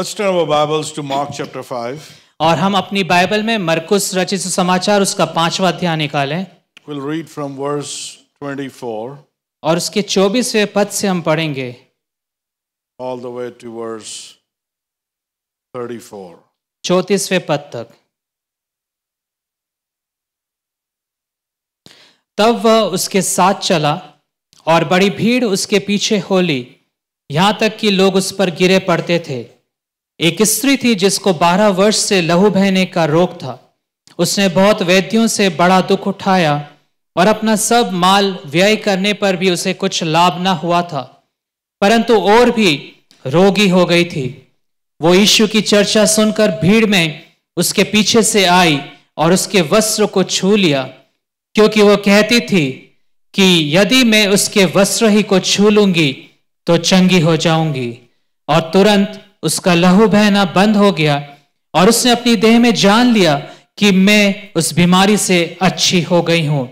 Let's turn our Bibles to Mark chapter 5. और हम अपनी बाइबल में मरकुस रचित सुसमाचार उसका 5वां अध्याय निकालें। We'll read from verse 24 और उसके 24वें पद से हम पढ़ेंगे all the way to verse 34. 34वें पद तक। तब वह उसके साथ चला और बड़ी भीड़ उसके पीछे हो ली, यहां तक कि लोग उस पर गिरे पड़ते थे। एक स्त्री थी जिसको 12 वर्ष से लहू बहने का रोग था। उसने बहुत वैद्यों से बड़ा दुख उठाया और अपना सब माल व्यय करने पर भी उसे कुछ लाभ न हुआ था, परंतु और भी रोगी हो गई थी। वो यीशु की चर्चा सुनकर भीड़ में उसके पीछे से आई और उसके वस्त्र को छू लिया, क्योंकि वो कहती थी कि यदि मैं उसके वस्त्र ही को छू लूंगी तो चंगी हो जाऊंगी। और तुरंत उसका लहू बहना बंद हो गया और उसने अपनी देह में जान लिया कि मैं उस बीमारी से अच्छी हो गई हूं।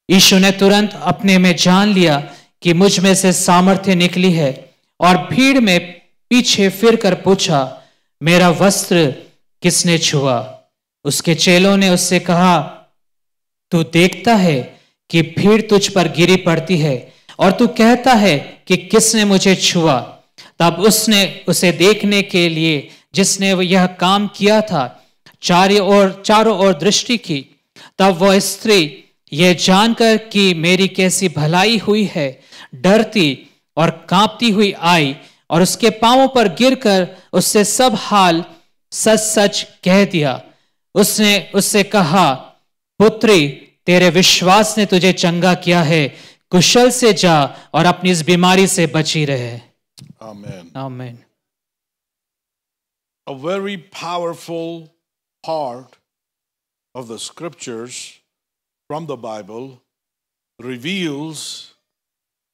यीशु ने तुरंत अपने में जान लिया कि मुझ में से सामर्थ्य निकली है, और भीड़ में पीछे फिर कर पूछा, मेरा वस्त्र किसने छुआ? उसके चेलों ने उससे कहा, तू देखता है कि भीड़ तुझ पर गिरी पड़ती है और तू कहता है कि किसने मुझे छुआ? तब उसने उसे देखने के लिए जिसने यह काम किया था चारों ओर दृष्टि की। तब वह स्त्री यह जानकर कि मेरी कैसी भलाई हुई है, डरती और कांपती हुई आई और उसके पांवों पर गिरकर उससे सब हाल सच सच कह दिया। उसने उससे कहा, पुत्री, तेरे विश्वास ने तुझे चंगा किया है, कुशल से जा और अपनी इस बीमारी से बची रहे। Amen. आमीन। A very powerful part of the scriptures from the Bible reveals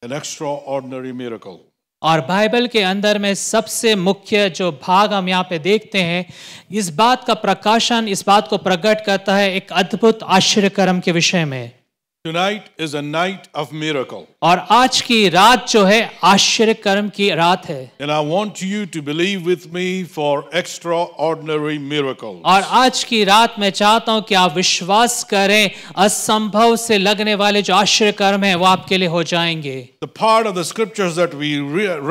an extraordinary miracle. और बाइबल के अंदर में सबसे मुख्य जो भाग हम यहाँ पे देखते हैं, इस बात का प्रकाशन, इस बात को प्रकट करता है एक अद्भुत आश्चर्यकर्म के विषय में। Tonight is a night of miracle. और आज की रात जो है आश्चर्यकर्म की रात है। And I want you to believe with me for extraordinary miracles. और आज की रात मैं चाहता हूं कि आप विश्वास करें, असंभव से लगने वाले जो आश्चर्यकर्म है वो आपके लिए हो जाएंगे। The part of the scriptures that we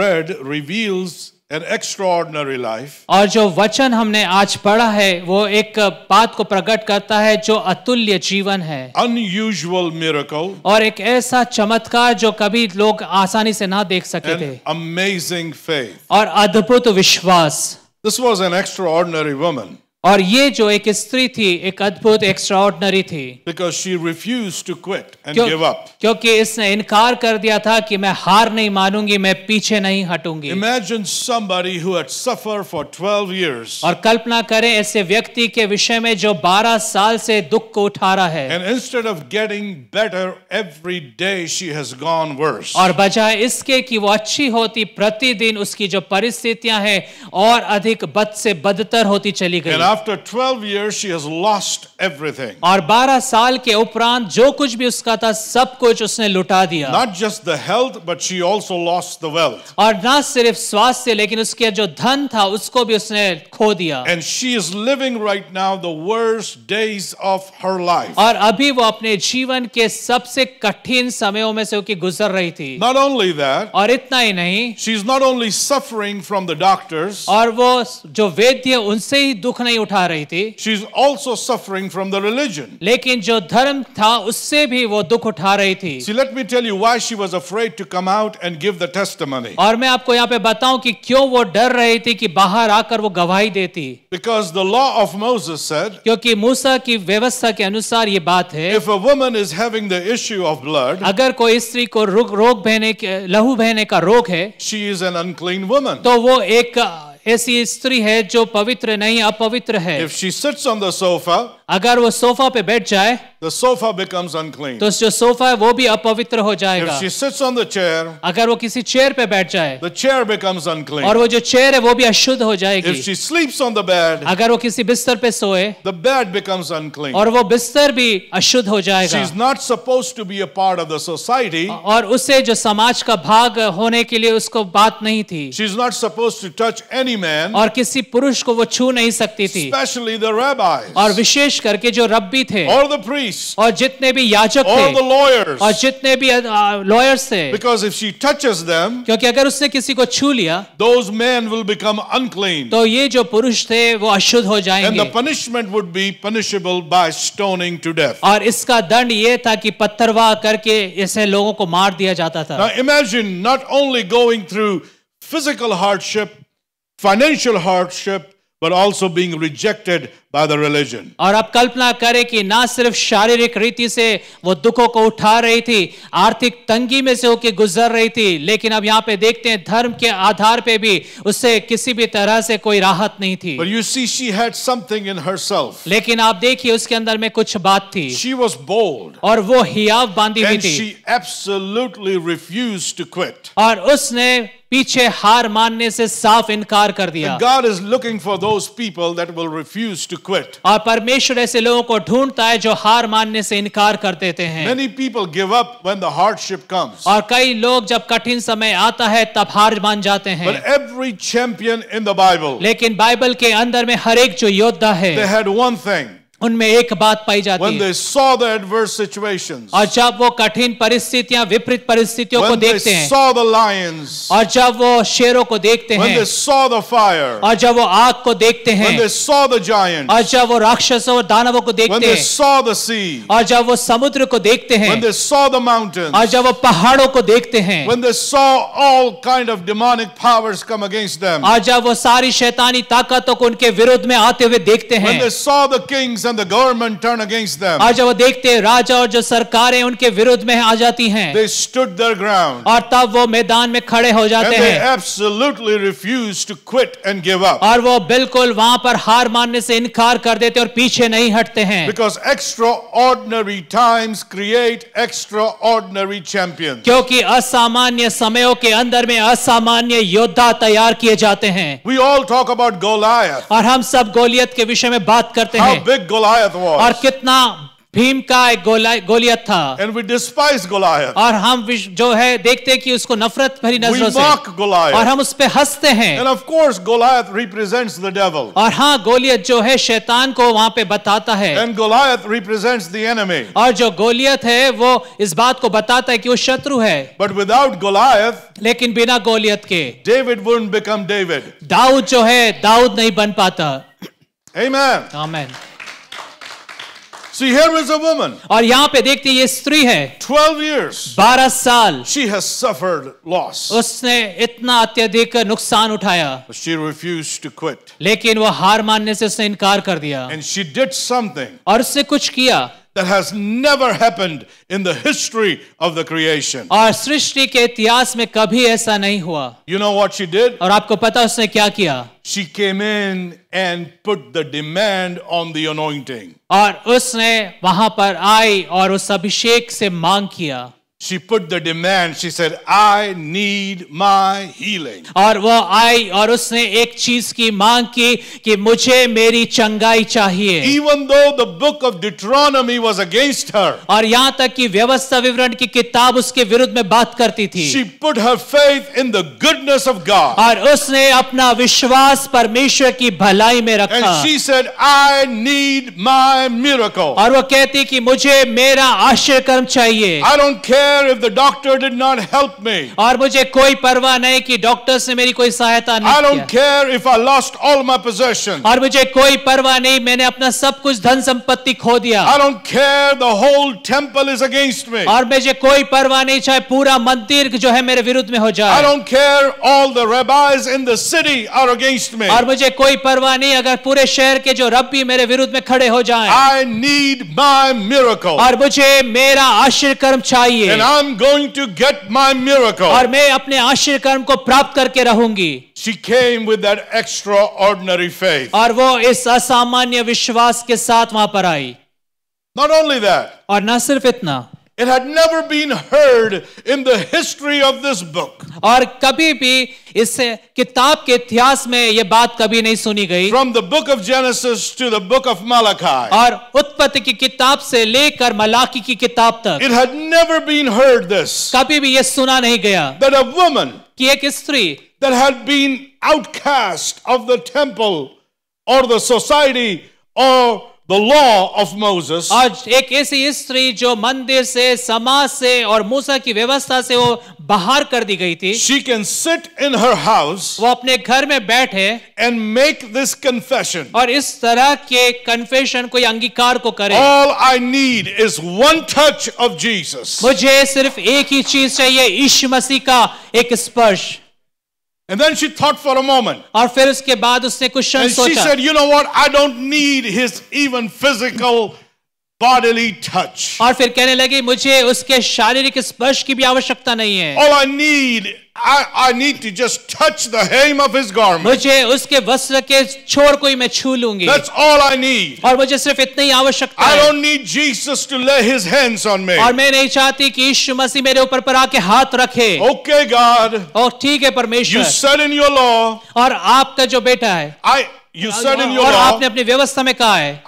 read reveals an extraordinary life. और जो वचन हमने आज पढ़ा है वो एक बात को प्रकट करता है जो अतुल्य जीवन है, Unusual miracle. और एक ऐसा चमत्कार जो कभी लोग आसानी से ना देख सके थे, An amazing faith. और अद्भुत विश्वास। This was an extraordinary woman और ये जो एक स्त्री थी एक अद्भुत एक्स्ट्राऑर्डिनरी थी, because she refused to quit and give up. क्योंकि इसने इनकार कर दिया था कि मैं हार नहीं मानूंगी, मैं पीछे नहीं हटूंगी। Imagine somebody who had suffered for 12 years. और कल्पना करें ऐसे व्यक्ति के विषय में जो 12 साल से दुख को उठा रहा है, And instead of getting better every day, she has gone worse. और बजाय इसके कि वो अच्छी होती, प्रतिदिन उसकी जो परिस्थितियां हैं और अधिक बद से बदतर होती चली गई। And after 12 years, she has lost everything. और 12 साल के उपरांत जो कुछ भी उसका था सब कुछ उसने लुटा दिया। Not just the health, but she also lost the wealth. और ना सिर्फ स्वास्थ्य, लेकिन उसके जो धन था उसको भी उसने खो दिया। And she is living right now the worst days of her life. और अभी वो अपने जीवन के सबसे कठिन समयों में से होकर गुजर रही थी। Not only that, और इतना ही नहीं, she's not only suffering from the doctors, और वो जो वैद्य उनसे ही दुख नहीं उठा रही थी, she's also suffering from the religion. लेकिन जो धर्म था उससे भी वो दुख उठा रही थी। See, let me tell you why she was afraid to come out and give the testimony. और मैं आपको यहाँ पे बताऊं कि क्यों वो डर रही थी कि बाहर आकर वो गवाही देती। Because the law of Moses said, क्योंकि मूसा की व्यवस्था के अनुसार ये बात है, if a woman is having the issue of blood, अगर कोई स्त्री को लहू बहने का रोग है, she is an unclean woman. तो वो एक ऐसी स्त्री है जो पवित्र नहीं, अपवित्र है। If she sits on the sofa, अगर वो सोफा पे बैठ जाए the sofa becomes unclean. तो जो सोफा है वो भी अपवित्र हो जाएगा। If she sits on the chair, अगर वो किसी चेयर पे बैठ जाए the chair becomes unclean. और वो जो चेयर है वो भी अशुद्ध हो जाएगी। If she sleeps on the bed, अगर वो किसी बिस्तर पे सोए the bed becomes unclean. और वो बिस्तर भी अशुद्ध हो जाएगा। She's not supposed to be a part of the society. और उसे जो समाज का भाग होने के लिए उसको बात नहीं थी। She's not supposed to touch any man, और किसी पुरुष को वो छू नहीं सकती थी। especially the rabbis, और विशेष करके जो रब्बी थे or the priests, और जितने भी याजक or the थे lawyers. और जितने भी लॉयर्स थे, Because if she touches them, क्योंकि अगर उसने किसी को छू लिया those men will become unclean. तो ये जो पुरुष थे वो अशुद्ध हो And जाएंगे। the punishment would be punishable by stoning to death. और इसका दंड ये था कि पत्थरवाह करके ऐसे लोगों को मार दिया जाता था। Now imagine not only going through physical hardship, financial hardship, but also being rejected by the religion. और अब कल्पना करें कि ना सिर्फ शारीरिक रीति से वो दुखों को उठा रही थी, आर्थिक तंगी में से होकर गुजर रही थी, लेकिन अब यहाँ पे देखते हैं धर्म के आधार पे भी उससे किसी भी तरह से कोई राहत नहीं थी। But you see, she had something in herself. लेकिन आप देखिए उसके अंदर में कुछ बात थी She was bold, और वो हियाव बांधी हुई and थी she absolutely refused to quit. और उसने पीछे हार मानने से साफ इनकार कर दिया। And God is looking for those people that will refuse to quit. और परमेश्वर ऐसे लोगों को ढूंढता है जो हार मानने से इनकार कर देते हैं। Many people give up when the hardship comes. और कई लोग जब कठिन समय आता है तब हार मान जाते हैं। But every champion in the Bible, लेकिन बाइबल के अंदर में हर एक जो योद्धा है they had one thing. उनमें एक बात पाई जाती When है, they saw the adverse situations, और जब वो कठिन परिस्थितियां विपरीत परिस्थितियों को when they देखते हैं, saw the lions, और जब वो शेरों को देखते when हैं, they saw the fire, और जब वो आग को देखते when हैं, they saw the giants, और जब वो राक्षसों और दानवों को when देखते they हैं, saw the sea, और जब वो समुद्र को देखते हैं, when they saw the mountains, और जब वो पहाड़ों को देखते हैं, when they saw all kind of demonic powers come against them, और जब वो सारी शैतानी ताकतों को उनके विरुद्ध में आते हुए देखते when हैं, they saw the kings and the government turn against them, और जब वो देखते हैं राजा और जो सरकारें उनके विरुद्ध में आ जाती हैं, they stood their ground, और तब वो मैदान में खड़े हो and जाते they हैं, absolutely refused to quit and give up. और वो बिल्कुल वहां पर हार मानने से इनकार कर देते और पीछे नहीं हटते हैं, Because extraordinary times create extraordinary champions. क्योंकि असामान्य समयों के अंदर में असामान्य योद्धा तैयार किए जाते हैं। We all talk about Goliath, और हम सब गोलियत के विषय में बात करते how हैं big Goliath और was, कितना भीम का एक गोलियत था, and we despise Goliath. और हम जो है देखते हैं कि उसको नफरत भरी We नजरों से, mock और Goliath. हम उस पे हंसते हैं। And of course, Goliath represents the devil, और हाँ, गोलियत जो है शैतान को वहां पे बताता है, and Goliath represents the enemy. और जो गोलियत है वो इस बात को बताता है कि वो शत्रु है। But without Goliath, लेकिन बिना गोलियत के David wouldn't become David. Dawood जो है दाऊद नहीं बन पाता। Amen. आमीन। See, here is a woman, और यहाँ पे देखते हैं ये स्त्री है, 12 years. 12 साल She has suffered loss, उसने इतना अत्यधिक नुकसान उठाया, but she refused to quit. लेकिन वो हार मानने से उसने इनकार कर दिया, And she did something और उसने कुछ किया that has never happened in the history of the creation. और सृष्टि के इतिहास में कभी ऐसा नहीं हुआ। You know what she did? और आपको पता उसने क्या किया? She came in and put the demand on the anointing. और उसने वहां पर आई और उस अभिषेक से मांग किया। She put the demand. She said, I need my healing. और वो आई और उसने एक चीज की मांग की कि मुझे मेरी चंगाई चाहिए। Even though the book of Deuteronomy was against her, और यहाँ तक कि व्यवस्था विवरण की किताब उसके विरुद्ध में बात करती थी, she put her faith in the goodness of God. और उसने अपना विश्वास परमेश्वर की भलाई में रखा। And she said, I need my miracle. और वो कहती कि मुझे मेरा आश्चर्य कर्म चाहिए। I don't care if the doctor did not help me. और मुझे कोई परवाह नहीं कि डॉक्टर्स ने मेरी कोई सहायता I नहीं don't किया। care if I lost all my possessions. और मुझे कोई परवाह नहीं, मैंने अपना सब कुछ धन संपत्ति खो दिया। I don't care the whole temple is against me. और मुझे कोई परवाह नहीं चाहे पूरा मंदिर जो है मेरे विरुद्ध में हो I जाए। don't care all the rabbis in the city are against me. और मुझे कोई परवाह नहीं अगर पूरे शहर के जो रब्बी मेरे विरुद्ध में खड़े हो जाएं। I need my miracle. और मुझे मेरा आश्चर्य कर्म चाहिए। and I'm going to get my miracle. और मैं अपने आश्चर्य कर्म को प्राप्त करके रहूंगी। She came with that extraordinary faith. और वो इस असामान्य विश्वास के साथ वहां पर आई। Not only that, और न सिर्फ इतना, it had never been heard in the history of this book. और कभी भी इस किताब के इतिहास में यह बात कभी नहीं सुनी गई। From the book of Genesis to the book of Malachi, और उत्पत्ति की किताब से लेकर मलाकी की किताब तक it had never been heard this, कभी भी यह सुना नहीं गया that a woman कि एक स्त्री that had been outcast of the temple or the society or the law of Moses, और एक ऐसी स्त्री जो मंदिर से, समाज से और मूसा की व्यवस्था से वो बाहर कर दी गई थी, she can sit in her house वो अपने घर में बैठे and make this confession. और इस तरह के कन्फेशन को या अंगीकार को करे। All I need is one touch of Jesus. मुझे सिर्फ एक ही चीज चाहिए, यीशु मसीह का एक स्पर्श। And then she thought for a moment. और फिर उसके बाद उसने कुछ क्षण And she सोचा said, you know what? I don't need his even physical bodily touch. और फिर कहने लगी मुझे उसके शारीरिक स्पर्श की भी आवश्यकता नहीं है। All I need to just touch the hem of his garment. मुझे उसके वस्त्र के छोर को ही मैं छू लूंगी। That's all I need. और मुझे सिर्फ इतना ही आवश्यकता I है। don't need Jesus to lay his hands on me. और मैं नहीं चाहती कि यीशु मसीह मेरे ऊपर पर आके हाथ रखे। Okay, God. और ठीक है You परमेश्वर, said in your law. और आपका जो बेटा है, You said in your और law. आपने अपनी व्यवस्था में कहा है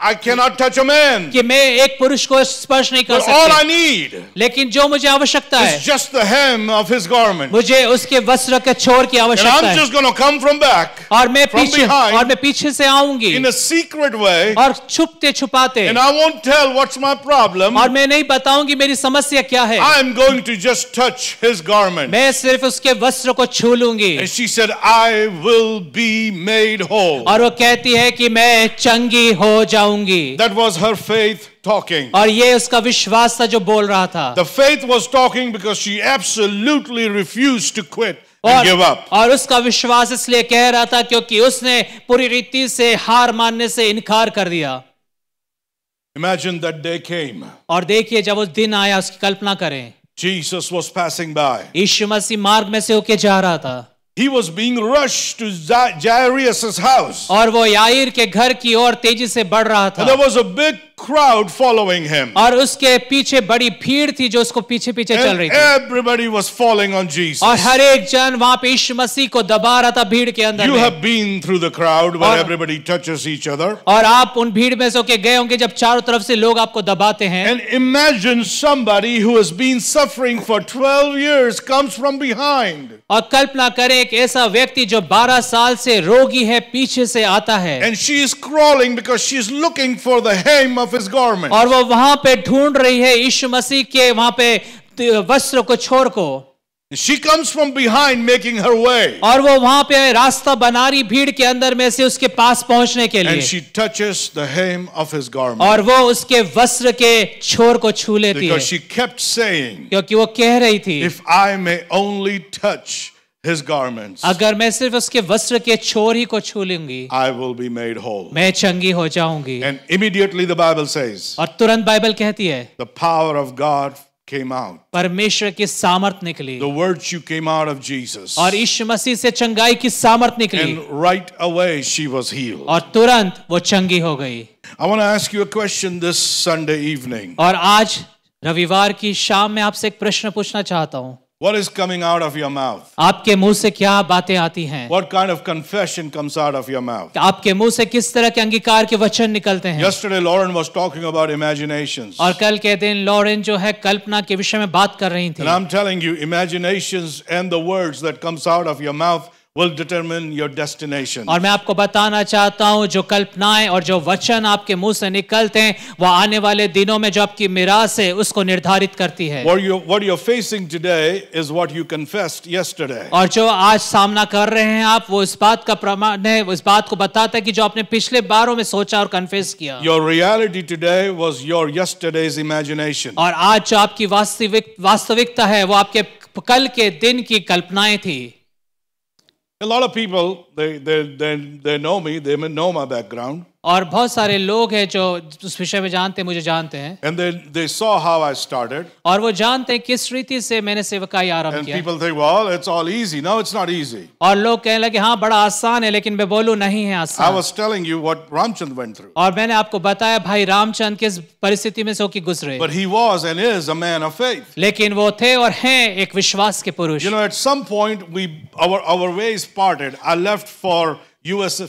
I cannot touch a man. कि मैं एक पुरुष को स्पर्श नहीं कर But all I सकती, need लेकिन जो मुझे आवश्यकता है is just the hem of his garment. मुझे उसके वस्त्र के छोर की And आवश्यकता I'm है। just going to come from back और मैं from पीछे behind और मैं पीछे से आऊंगी in a secret way. और छुपते छुपाते, And I won't tell what's my problem. और मैं नहीं बताऊंगी मेरी समस्या क्या है, I'm going to just touch his garment. मैं सिर्फ उसके वस्त्र को छू लूंगी। And she said, I will be made whole. और वो कहती है कि मैं चंगी हो जाऊंगी। That was her faith talking. और ये उसका विश्वास था जो बोल रहा था। The faith was talking because she absolutely refused to quit and give up. और उसका विश्वास इसलिए कह रहा था क्योंकि उसने पूरी रीति से हार मानने से इनकार कर दिया। Imagine that day came. और देखिए जब उस दिन आया, उसकी कल्पना करें, Jesus was passing by. यीशु मसीह मार्ग में से होके जा रहा था He was being rushed to Jairus' house. और वो याईर के घर की ओर तेजी से बढ़ रहा And there था was a big crowd following him. और उसके पीछे बड़ी भीड़ थी जो उसको पीछे पीछे चल And रही थी everybody was falling on Jesus. और हर एक जन वहां पे यीशु मसीह को दबा रहा था भीड़ के अंदर You में। have been through the crowd where और- everybody touches each other. और आप उन भीड़ में से होके गए होंगे जब चारों तरफ से लोग आपको दबाते हैं। And imagine somebody who has been suffering for 12 years comes from behind. और कल्पना करें एक ऐसा व्यक्ति जो 12 साल से रोगी है पीछे से आता है And she is crawling because she is looking for the hem of his garment. और वो वहां पे ढूंढ रही है यीशु मसीह के वहां पे वस्त्र को, छोर को। She comes from behind making her way. और वो वहां पे रास्ता बना रही भीड़ के अंदर में से उसके पास पहुंचने के And लिए, she touches the hem of his garment. और वो उसके वस्त्र के छोर को छू लेती है Because she kept saying, क्योंकि वो कह रही थी if I may only touch his garments, अगर मैं सिर्फ उसके वस्त्र के छोर ही को छू लूंगी I will be made whole. मैं चंगी हो जाऊंगी। And immediately the Bible says, और तुरंत बाइबल कहती है the power of God came out. परमेश्वर की सामर्थ निकली The virtue came out of Jesus. और यीशु मसीह से चंगाई की सामर्थ निकली And right away she was healed. और तुरंत वो चंगी हो गई। I want to ask you a question this Sunday evening. और आज रविवार की शाम में आपसे एक प्रश्न पूछना चाहता हूं, What is coming out of your mouth? आपके मुंह से क्या बातें आती हैं? What kind of confession comes out of your mouth? आपके मुंह से किस तरह के अंगीकार के वचन निकलते हैं? Yesterday, Lauren was talking about imaginations. और कल के दिन लॉरेन जो है कल्पना के विषय में बात कर रही And थी I'm telling you, imaginations and the words that comes out of your mouth will determine your destination. और मैं आपको बताना चाहता हूं जो कल्पनाएं और जो वचन आपके मुंह से निकलते हैं वो आने वाले दिनों में जो आपकी मिरास है उसको निर्धारित करती है। What you're facing today is what you confessed yesterday. और जो आज सामना कर रहे हैं आप, वो इस बात का प्रमाण है, इस बात को बताता है कि जो आपने पिछले बारों में सोचा और कन्फेस किया। Your reality today was your yesterday's imagination. और आज जो आपकी वास्तविकता है वो आपके कल के दिन की कल्पनाएं थी। A lot of people they know me. They may know my background. और बहुत सारे लोग हैं जो उस विषय में जानते हैं, मुझे जानते हैं, And they saw how I started. और वो जानते हैं किस रीति से मैंने सेवकाई आरंभ And किया। people think, well, it's all easy. No, it's not easy. और लोग कहने लगे हाँ बड़ा आसान है, लेकिन मैं बोलूं नहीं है I आसान। was telling you what Ramchand went through. और मैंने आपको बताया भाई रामचंद्र किस परिस्थिति में से होके गुजरे, But he was and is a man of faith. लेकिन वो थे और हैं एक विश्वास के पुरुष। You know, at some point, our ways parted. I left for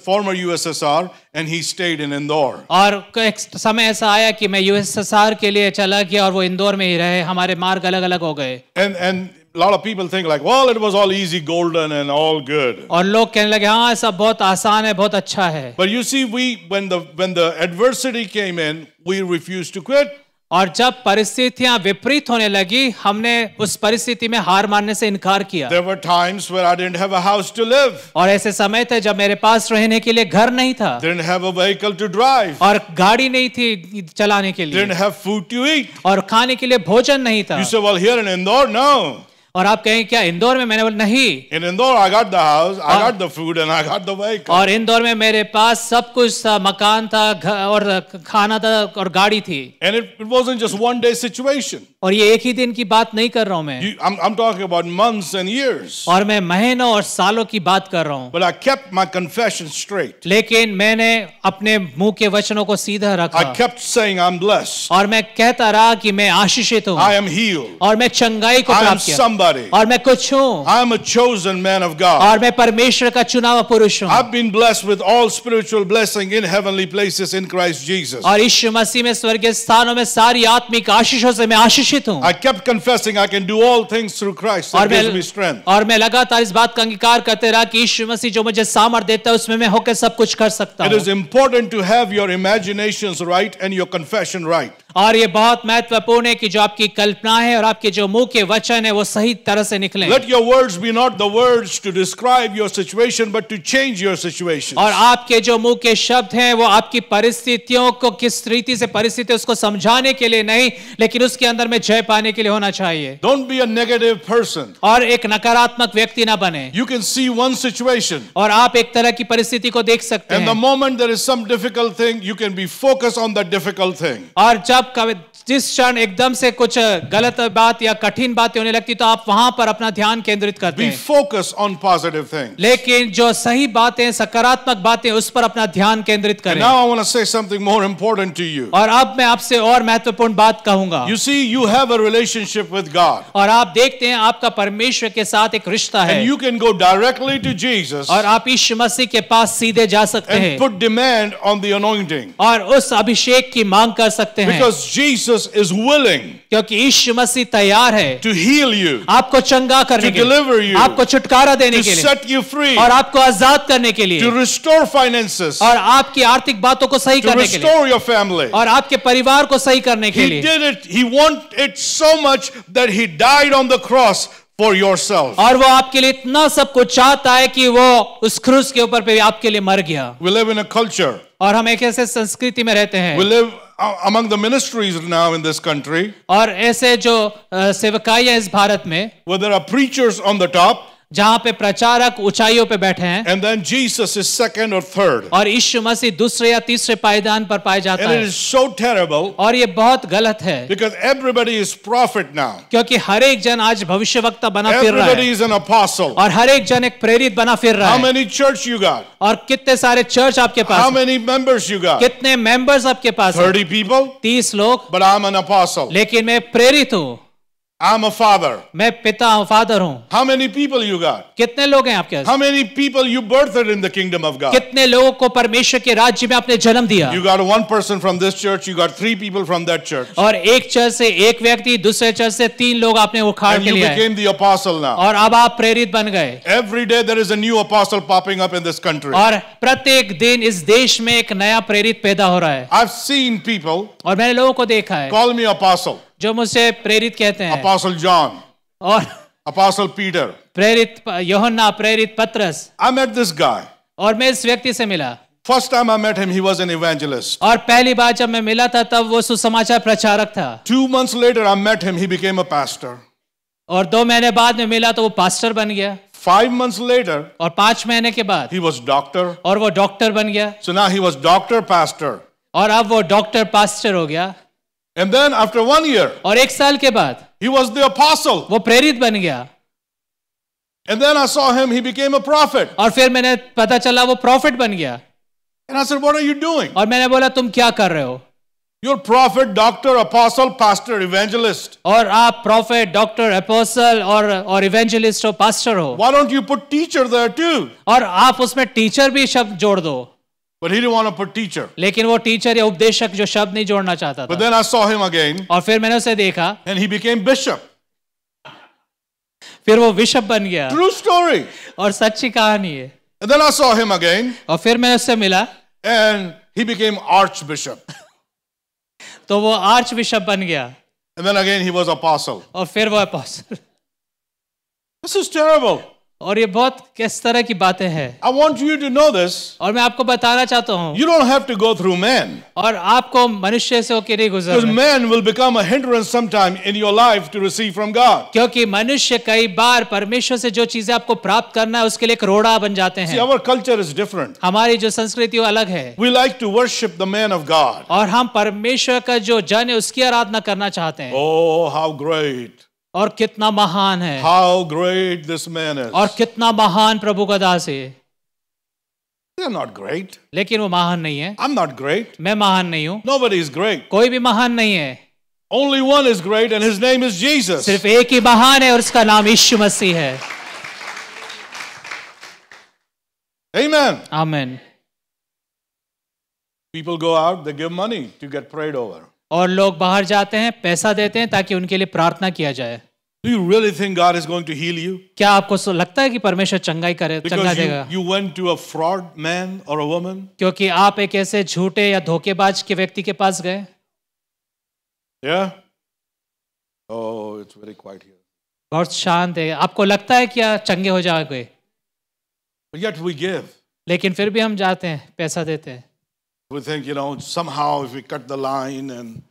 former USSR, and he stayed in Indore. और एक समय ऐसा आया कि मैं यूएसएसआर के लिए चला गया और वो इंदौर में ही रहे, हमारे मार्ग अलग अलग हो गए। And a lot of people think like, well, it was all easy, golden, and all good. और लोग कहने लगे हाँ ऐसा बहुत आसान है, बहुत अच्छा है। But you see, when the adversity came in, we refused to quit. और जब परिस्थितियां विपरीत होने लगी, हमने उस परिस्थिति में हार मानने से इनकार किया। There were times where I didn't have a house to live. और ऐसे समय थे जब मेरे पास रहने के लिए घर नहीं था, Didn't have a vehicle to drive. और गाड़ी नहीं थी चलाने के लिए, Didn't have food to eat. और खाने के लिए भोजन नहीं था। You say, well, here in Indore, no. और आप कहें क्या इंदौर में? मैंने बोला नहीं। In Indore, I got the house, I got the food, and I got the vehicle. और इंदौर में मेरे पास सब कुछ था, मकान था और खाना था और गाड़ी थी। And it wasn't just one day situation. और ये एक ही दिन की बात नहीं कर रहा हूं मैं, I'm talking about months and years. और मैं महीनों और सालों की बात कर रहा हूं। But I kept my confession straight. लेकिन मैंने अपने मुंह के वचनों को सीधा रखा, I kept saying I'm blessed. और मैं कहता रहा कि मैं आशीषित हूं, I am healed. और मैं चंगाई को I am प्राप्त किया, somebody. और मैं कुछ हूं, I am a chosen man of God. और मैं परमेश्वर का चुना हुआ पुरुष हूं। I've been blessed with all spiritual blessing in heavenly places in Christ Jesus. और यीशु मसीह में स्वर्गीय स्थानों में सारी आत्मिक आशीषों से मैं आशीषित हूं। I kept confessing I can do all things through Christ that gives me strength. और मैं लगातार इस बात का अंगीकार करते रहा कि यीशु मसीह जो मुझे सामर्थ्य देता है उसमें मैं होकर सब कुछ कर सकता It हूं। is important to have your imaginations right and your confession right. और ये बहुत महत्वपूर्ण है कि जो आपकी कल्पना है और आपके जो मुंह के वचन है वो सही तरह से निकलें। Let your words be not the words to describe your situation but to change your situation. और आपके जो मुंह के शब्द हैं वो आपकी परिस्थितियों को किस रीति से परिस्थिति उसको समझाने के लिए नहीं, लेकिन उसके अंदर में जय पाने के लिए होना चाहिए। Don't be a negative person. और एक नकारात्मक व्यक्ति ना बने। You can see one situation. और आप एक तरह की परिस्थिति को देख सकते And the हैं, moment there is some difficult thing, you can be focused on that difficult thing. और जब जिस क्षण एकदम से कुछ गलत बात या कठिन बातें होने लगती तो आप वहां पर अपना ध्यान केंद्रित करते Be हैं, focused on positive things. लेकिन जो सही बातें सकारात्मक बातें उस पर अपना ध्यान केंद्रित And करें। now I want to say something more important to you. और अब मैं आपसे और महत्वपूर्ण बात कहूंगा। You see, you have a relationship with God. और आप देखते हैं आपका परमेश्वर के साथ एक रिश्ता है, And you can go directly to Jesus और आप यीशु मसीह के पास सीधे जा सकते and हैं put demand on the anointing. और उस अभिषेक की मांग कर सकते हैं, Because Jesus is willing क्योंकि यीशु मसीह तैयार है to heal you, आपको चंगा करने to के लिए, deliver you, आपको छुटकारा देने to के लिए, set you free, और आपको आजाद करने के लिए, to restore finances, और आपकी आर्थिक बातों को सही to करने के लिए, restore your family. और आपके परिवार को सही करने के He लिए। did it. He wanted it so much that he died on the cross for yourself. और वो आपके लिए इतना सब कुछ चाहता है कि वो उस क्रूस के ऊपर पे आपके लिए मर गया। We live in a culture. और हम एक ऐसे संस्कृति में रहते हैं, We live among the ministries now in this country और ऐसे जो सेवकाई है इस भारत में, where there are preachers on the top जहां पे प्रचारक ऊंचाइयों पे बैठे हैं, and then Jesus is second or third. और यीशु मसीह दूसरे या तीसरे पायदान पर पाया जाता And it है। is so terrible और ये बहुत गलत है, because everybody is prophet now. क्योंकि हर एक जन आज भविष्यवक्ता बना फिर रहा Everybody है, is an apostle. और हर एक जन एक प्रेरित बना फिर रहा How है। many church you got? और कितने सारे चर्च आपके How pass, many members you got? कितने मेंबर्स आपके पास हैं? 30 people? 30 लोग, But I'm an apostle. लेकिन मैं प्रेरित हूँ, I'm a father. मैं पिता हूँ, फादर हूँ। How many people you got? कितने लोग हैं आपके पास? How many people you birthed in the kingdom of God? कितने लोगों को परमेश्वर के राज्य में आपने जन्म दिया? You got one person from this church, you got 3 people from that church. और एक चर्च से एक व्यक्ति, दूसरे चर्च से 3 लोग आपने उखाड़ And के you लिया है, became the apostle now. और अब आप प्रेरित बन गए। Every day there is a new apostle popping up in this country. और प्रत्येक दिन इस देश में एक नया प्रेरित पैदा हो रहा है। I've seen people और मैंने लोगों को देखा है call me apostle. जो मुझसे प्रेरित कहते हैं, Apostle John, और Apostle Peter. प्रेरित यूहन्ना, प्रेरित पतरस। I met this guy. और मैं इस व्यक्ति से मिला, First time I met him, he was an evangelist. और पहली बार जब मैं मिला था तब वो सुसमाचार प्रचारक था, 2 months later, I met him, he became a pastor. और 2 महीने बाद में मिला तो वो पास्टर बन गया। 5 months later, और 5 महीने के बाद he was doctor. और वो डॉक्टर बन गया, So now he was doctor, pastor. और अब वो डॉक्टर पास्टर हो गया, And then after 1 year, और 1 साल के बाद he was the apostle. वो प्रेरित बन गया, And then I saw him, he became a prophet. और फिर मैंने पता चला वो प्रॉफिट बन गया, And I said, what are you doing? और मैंने बोला तुम क्या कर रहे हो? You're prophet, doctor, apostle, pastor, evangelist. और आप प्रॉफिट, डॉक्टर, एपोस्टल और इवेंजलिस्ट हो, पास्टर हो, Why don't you put teacher there too? और आप उसमें टीचर भी शब्द जोड़ दो। But he didn't want to put teacher. लेकिन वो टीचर या उपदेशक जो शब्द नहीं जोड़ना चाहता But था, then I saw him again, और फिर मैंने उसे देखा, and he became bishop. फिर वो बिशप बन गया, True story. और सच्ची कहानी है। And then I saw him again, और फिर मैंने उससे मिला, and he became archbishop. तो वो आर्च बिशप बन गया, And then again he was apostle. और फिर वो अपोस्टल। This is terrible. और ये बहुत किस तरह की बातें हैं, I want you to know this. और मैं आपको बताना चाहता हूँ, You don't have to go through man. और आपको मनुष्य से होकर नहीं Because गुजरना, man will become a hindrance sometime in your life to receive from God. क्योंकि मनुष्य कई बार परमेश्वर से जो चीजें आपको प्राप्त करना है उसके लिए एक रोड़ा बन जाते See, हैं। our culture is different. हमारी जो संस्कृति वो अलग है, We like to worship the man of God. और हम परमेश्वर का जो जन है उसकी आराधना करना चाहते हैं, Oh, how great. और कितना महान है, How great this man is. और कितना महान प्रभु का दास है। They're not great. लेकिन वो महान नहीं है, I'm not great. मैं महान नहीं हूँ, Nobody is great. कोई भी महान नहीं है, Only one is great, and his name is Jesus. सिर्फ एक ही महान है और उसका नाम यीशु मसीह है। Amen. आमीन। People go out, they give money to get prayed over. और लोग बाहर जाते हैं, पैसा देते हैं ताकि उनके लिए प्रार्थना किया जाए। Do you really think God is going to heal you? क्या आपको लगता है कि परमेश्वर चंगाई करे, चंगा Because देगा? you went to a fraud man or a woman? क्योंकि आप एक ऐसे झूठे या धोखेबाज के व्यक्ति के पास गए। Yeah? Oh, it's very quiet here. बहुत शांत है, आपको लगता है क्या चंगे हो जाओगे? But yet we give. लेकिन फिर भी हम जाते हैं, पैसा देते हैं, We think, somehow if we cut the line and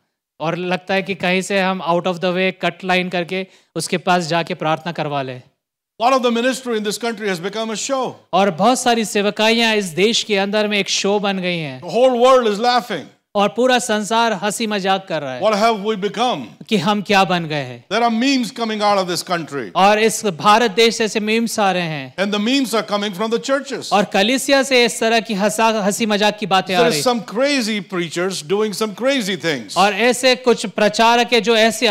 और लगता है कि कहीं से हम out of the way cut line करके उसके पास जाके प्रार्थना करवा लें। a lot of the ministry in this country has become a show. और बहुत सारी सेवकाइयां इस देश के अंदर में एक शो बन गई हैं, The whole world is laughing. और पूरा संसार हंसी मजाक कर रहा है What have we become? कि हम क्या बन गए हैं। There are memes coming out of this country. और इस भारत देश से ऐसे मीम्स आ रहे हैं, And the memes are coming from the churches. और कलीसिया से इस तरह की हंसी मजाक की बातें आ There रही is some crazy preachers doing some crazy things. और ऐसे कुछ प्रचारक है जो ऐसे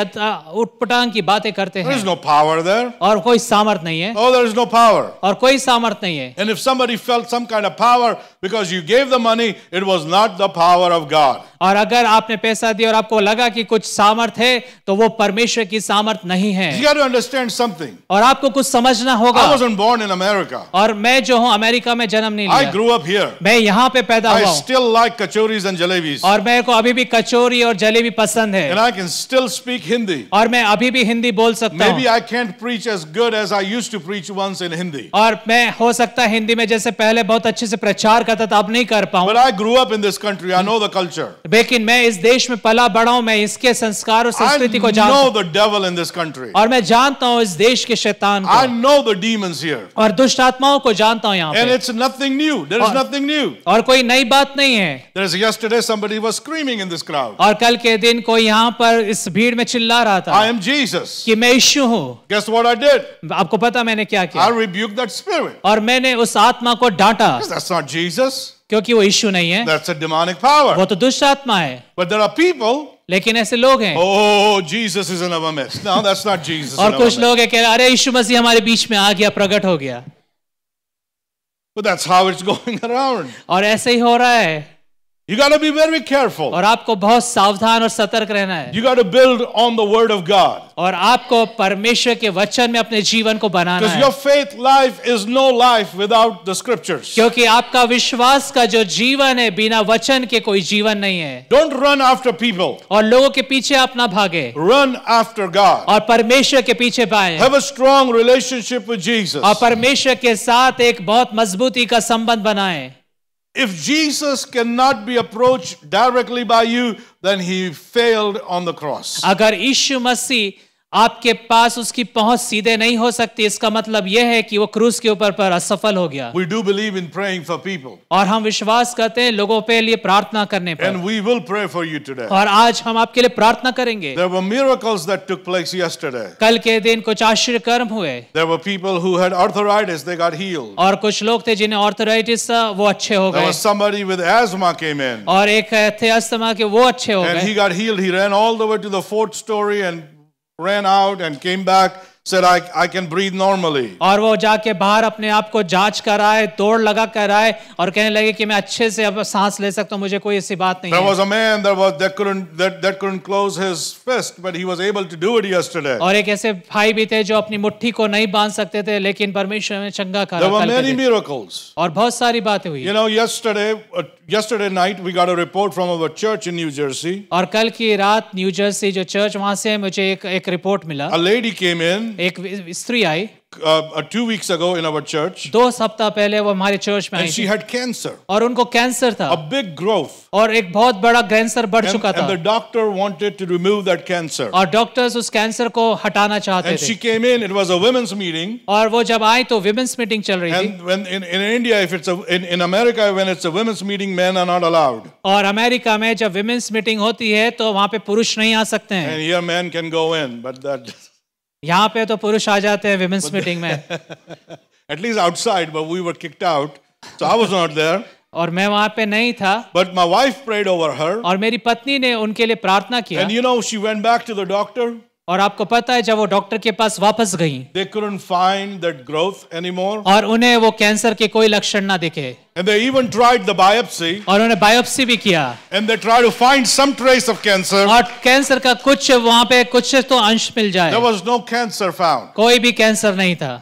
उटपटांग की बातें करते There is हैं, no power there. और कोई सामर्थ नहीं है, Oh, there is no power. और कोई सामर्थ नहीं है। And if somebody felt some kind of power because you gave the money, it was not the power of God. और अगर आपने पैसा दिया और आपको लगा कि कुछ सामर्थ है, तो वो परमेश्वर की सामर्थ नहीं है। You got to understand something. और आपको कुछ समझना होगा। I wasn't born in America. और मैं जो हूँ अमेरिका में जन्म नहीं I लिया, grew up here. मैं यहाँ पे पैदा I हुआ हूँ, still like kachoris and jalebis. और मेरे को अभी भी कचौरी और जलेबी पसंद And है, I can still speak Hindi. और मैं अभी भी हिंदी बोल सकता Maybe हूँ, I can't preach as good as I used to preach once in Hindi. और मैं हो सकता है हिंदी में जैसे पहले बहुत अच्छे से प्रचार करता था अब नहीं कर पाऊँ, But I grew up in this country. I know the culture. लेकिन मैं इस देश में पला बड़ा हूँ, मैं इसके संस्कार और I संस्कृति को जानता know हूँ, the devil in this country. और मैं जानता हूँ इस देश के शैतान I को, know the demons here. और दुष्ट आत्माओं को जानता हूँ यहाँ And पे, it's nothing new. There is और- nothing new. और कोई नई बात नहीं है। There's yesterday somebody was screaming in this crowd. और कल के दिन कोई यहाँ पर इस भीड़ में चिल्ला रहा I था am Jesus. कि मैं यीशु हूँ। Guess what I did? आपको पता मैंने क्या I किया? rebuked that spirit. और मैंने उस आत्मा को डांटा, That's not Jesus. क्योंकि वो यीशु नहीं है, That's a demonic power. वो तो दुष्ट आत्मा है। But there are people, लेकिन ऐसे लोग हैं, oh, Jesus is in our midst. No, that's not Jesus. in और our कुछ midst. लोग हैं कह रहे अरे यीशु मसीह हमारे बीच में आ गया, प्रकट हो गया, But that's how it's going around. और ऐसे ही हो रहा है। You got to be very careful. और आपको बहुत सावधान और सतर्क रहना है, You got to build on the word of God. और आपको परमेश्वर के वचन में अपने जीवन को बनाना Because है, your faith life is no life without the scriptures. क्योंकि आपका विश्वास का जो जीवन है बिना वचन के कोई जीवन नहीं है। Don't run after people. और लोगों के पीछे आप ना भागे, Run after God. और परमेश्वर के पीछे पाए, Have a strong relationship with Jesus. और परमेश्वर के साथ एक बहुत मजबूती का संबंध बनाएं। If Jesus cannot be approached directly by you, then he failed on the cross. अगर यीशु मसीह आपके पास उसकी पहुंच सीधे नहीं हो सकती, इसका मतलब यह है कि वो क्रूस के ऊपर पर असफल हो गया। We do believe in praying for people. और हम विश्वास करते हैं लोगों पे लिए प्रार्थना करने पर। And we will pray for you today. और आज हम आपके लिए प्रार्थना करेंगे। There were miracles that took place yesterday. कल के दिन कुछ आश्चर्य कर्म हुए। There were people who had arthritis, they got healed. और कुछ लोग थे जिन्हें ऑर्थराइटिस था, वो अच्छे हो There गए। was somebody with asthma came in. और एक थे अस्थमा के, वो अच्छे हो And he गए। got healed. He ran all the way to the fourth story and ran out and came back, said, I can breathe normally. और वो जाके बाहर अपने आप को जांच कराए, दौड़ लगा कराए और कहने लगे कि मैं अच्छे से अब सांस ले सकता हूँ, मुझे कोई ऐसी बात नहीं There है। was a man that couldn't close his fist, but he was able to do it yesterday. और एक ऐसे भाई भी थे जो अपनी मुट्ठी को नहीं बांध सकते थे, लेकिन परमेश्वर ने चंगा करा। There were कल के many दिन। miracles. और बहुत सारी बातें हुई। You know, yesterday night we got a report from our church in New Jersey. और कल की रात न्यू जर्सी जो चर्च वहां से मुझे एक रिपोर्ट मिला। A lady came in एक स्त्री आई 2 weeks ago in our church, 2 सप्ताह पहले, वो हमारे चर्च में आई and she थी had cancer, और उनको कैंसर था a big growth. और एक बहुत बड़ा कैंसर बढ़ चुका And the था doctor wanted to remove that cancer. और डॉक्टर्स उस कैंसर को हटाना चाहते And थे। she came in, it was a women's meeting. और वो जब आई तो विमेंस मीटिंग चल रही थी। And when in India, if it's in America, when it's a women's meeting, men are not allowed. और अमेरिका में जब विमेंस मीटिंग होती है तो वहां पे पुरुष नहीं आ सकते हैं। And here men can go in, but that यहाँ पे तो पुरुष आ जाते हैं विमेंस मीटिंग में। at least outside, but we were kicked out, so I was not there. और मैं वहां पे नहीं था But my wife prayed over her, और मेरी पत्नी ने उनके लिए प्रार्थना किया। and you know, she went back to the doctor. और आपको पता है जब वो डॉक्टर के पास वापस गई They couldn't find that growth anymore, और उन्हें वो कैंसर के कोई लक्षण ना दिखे and they even tried the biopsy, और उन्हें बायोप्सी भी किया and they tried to find some trace of cancer. और कैंसर का कुछ वहां पे कुछ तो अंश मिल There जाए, was no cancer found. कोई भी कैंसर नहीं था।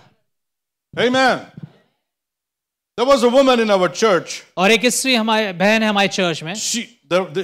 Amen. There was a woman in our church. और एक स्त्री हमारे बहन है हमारे चर्च में।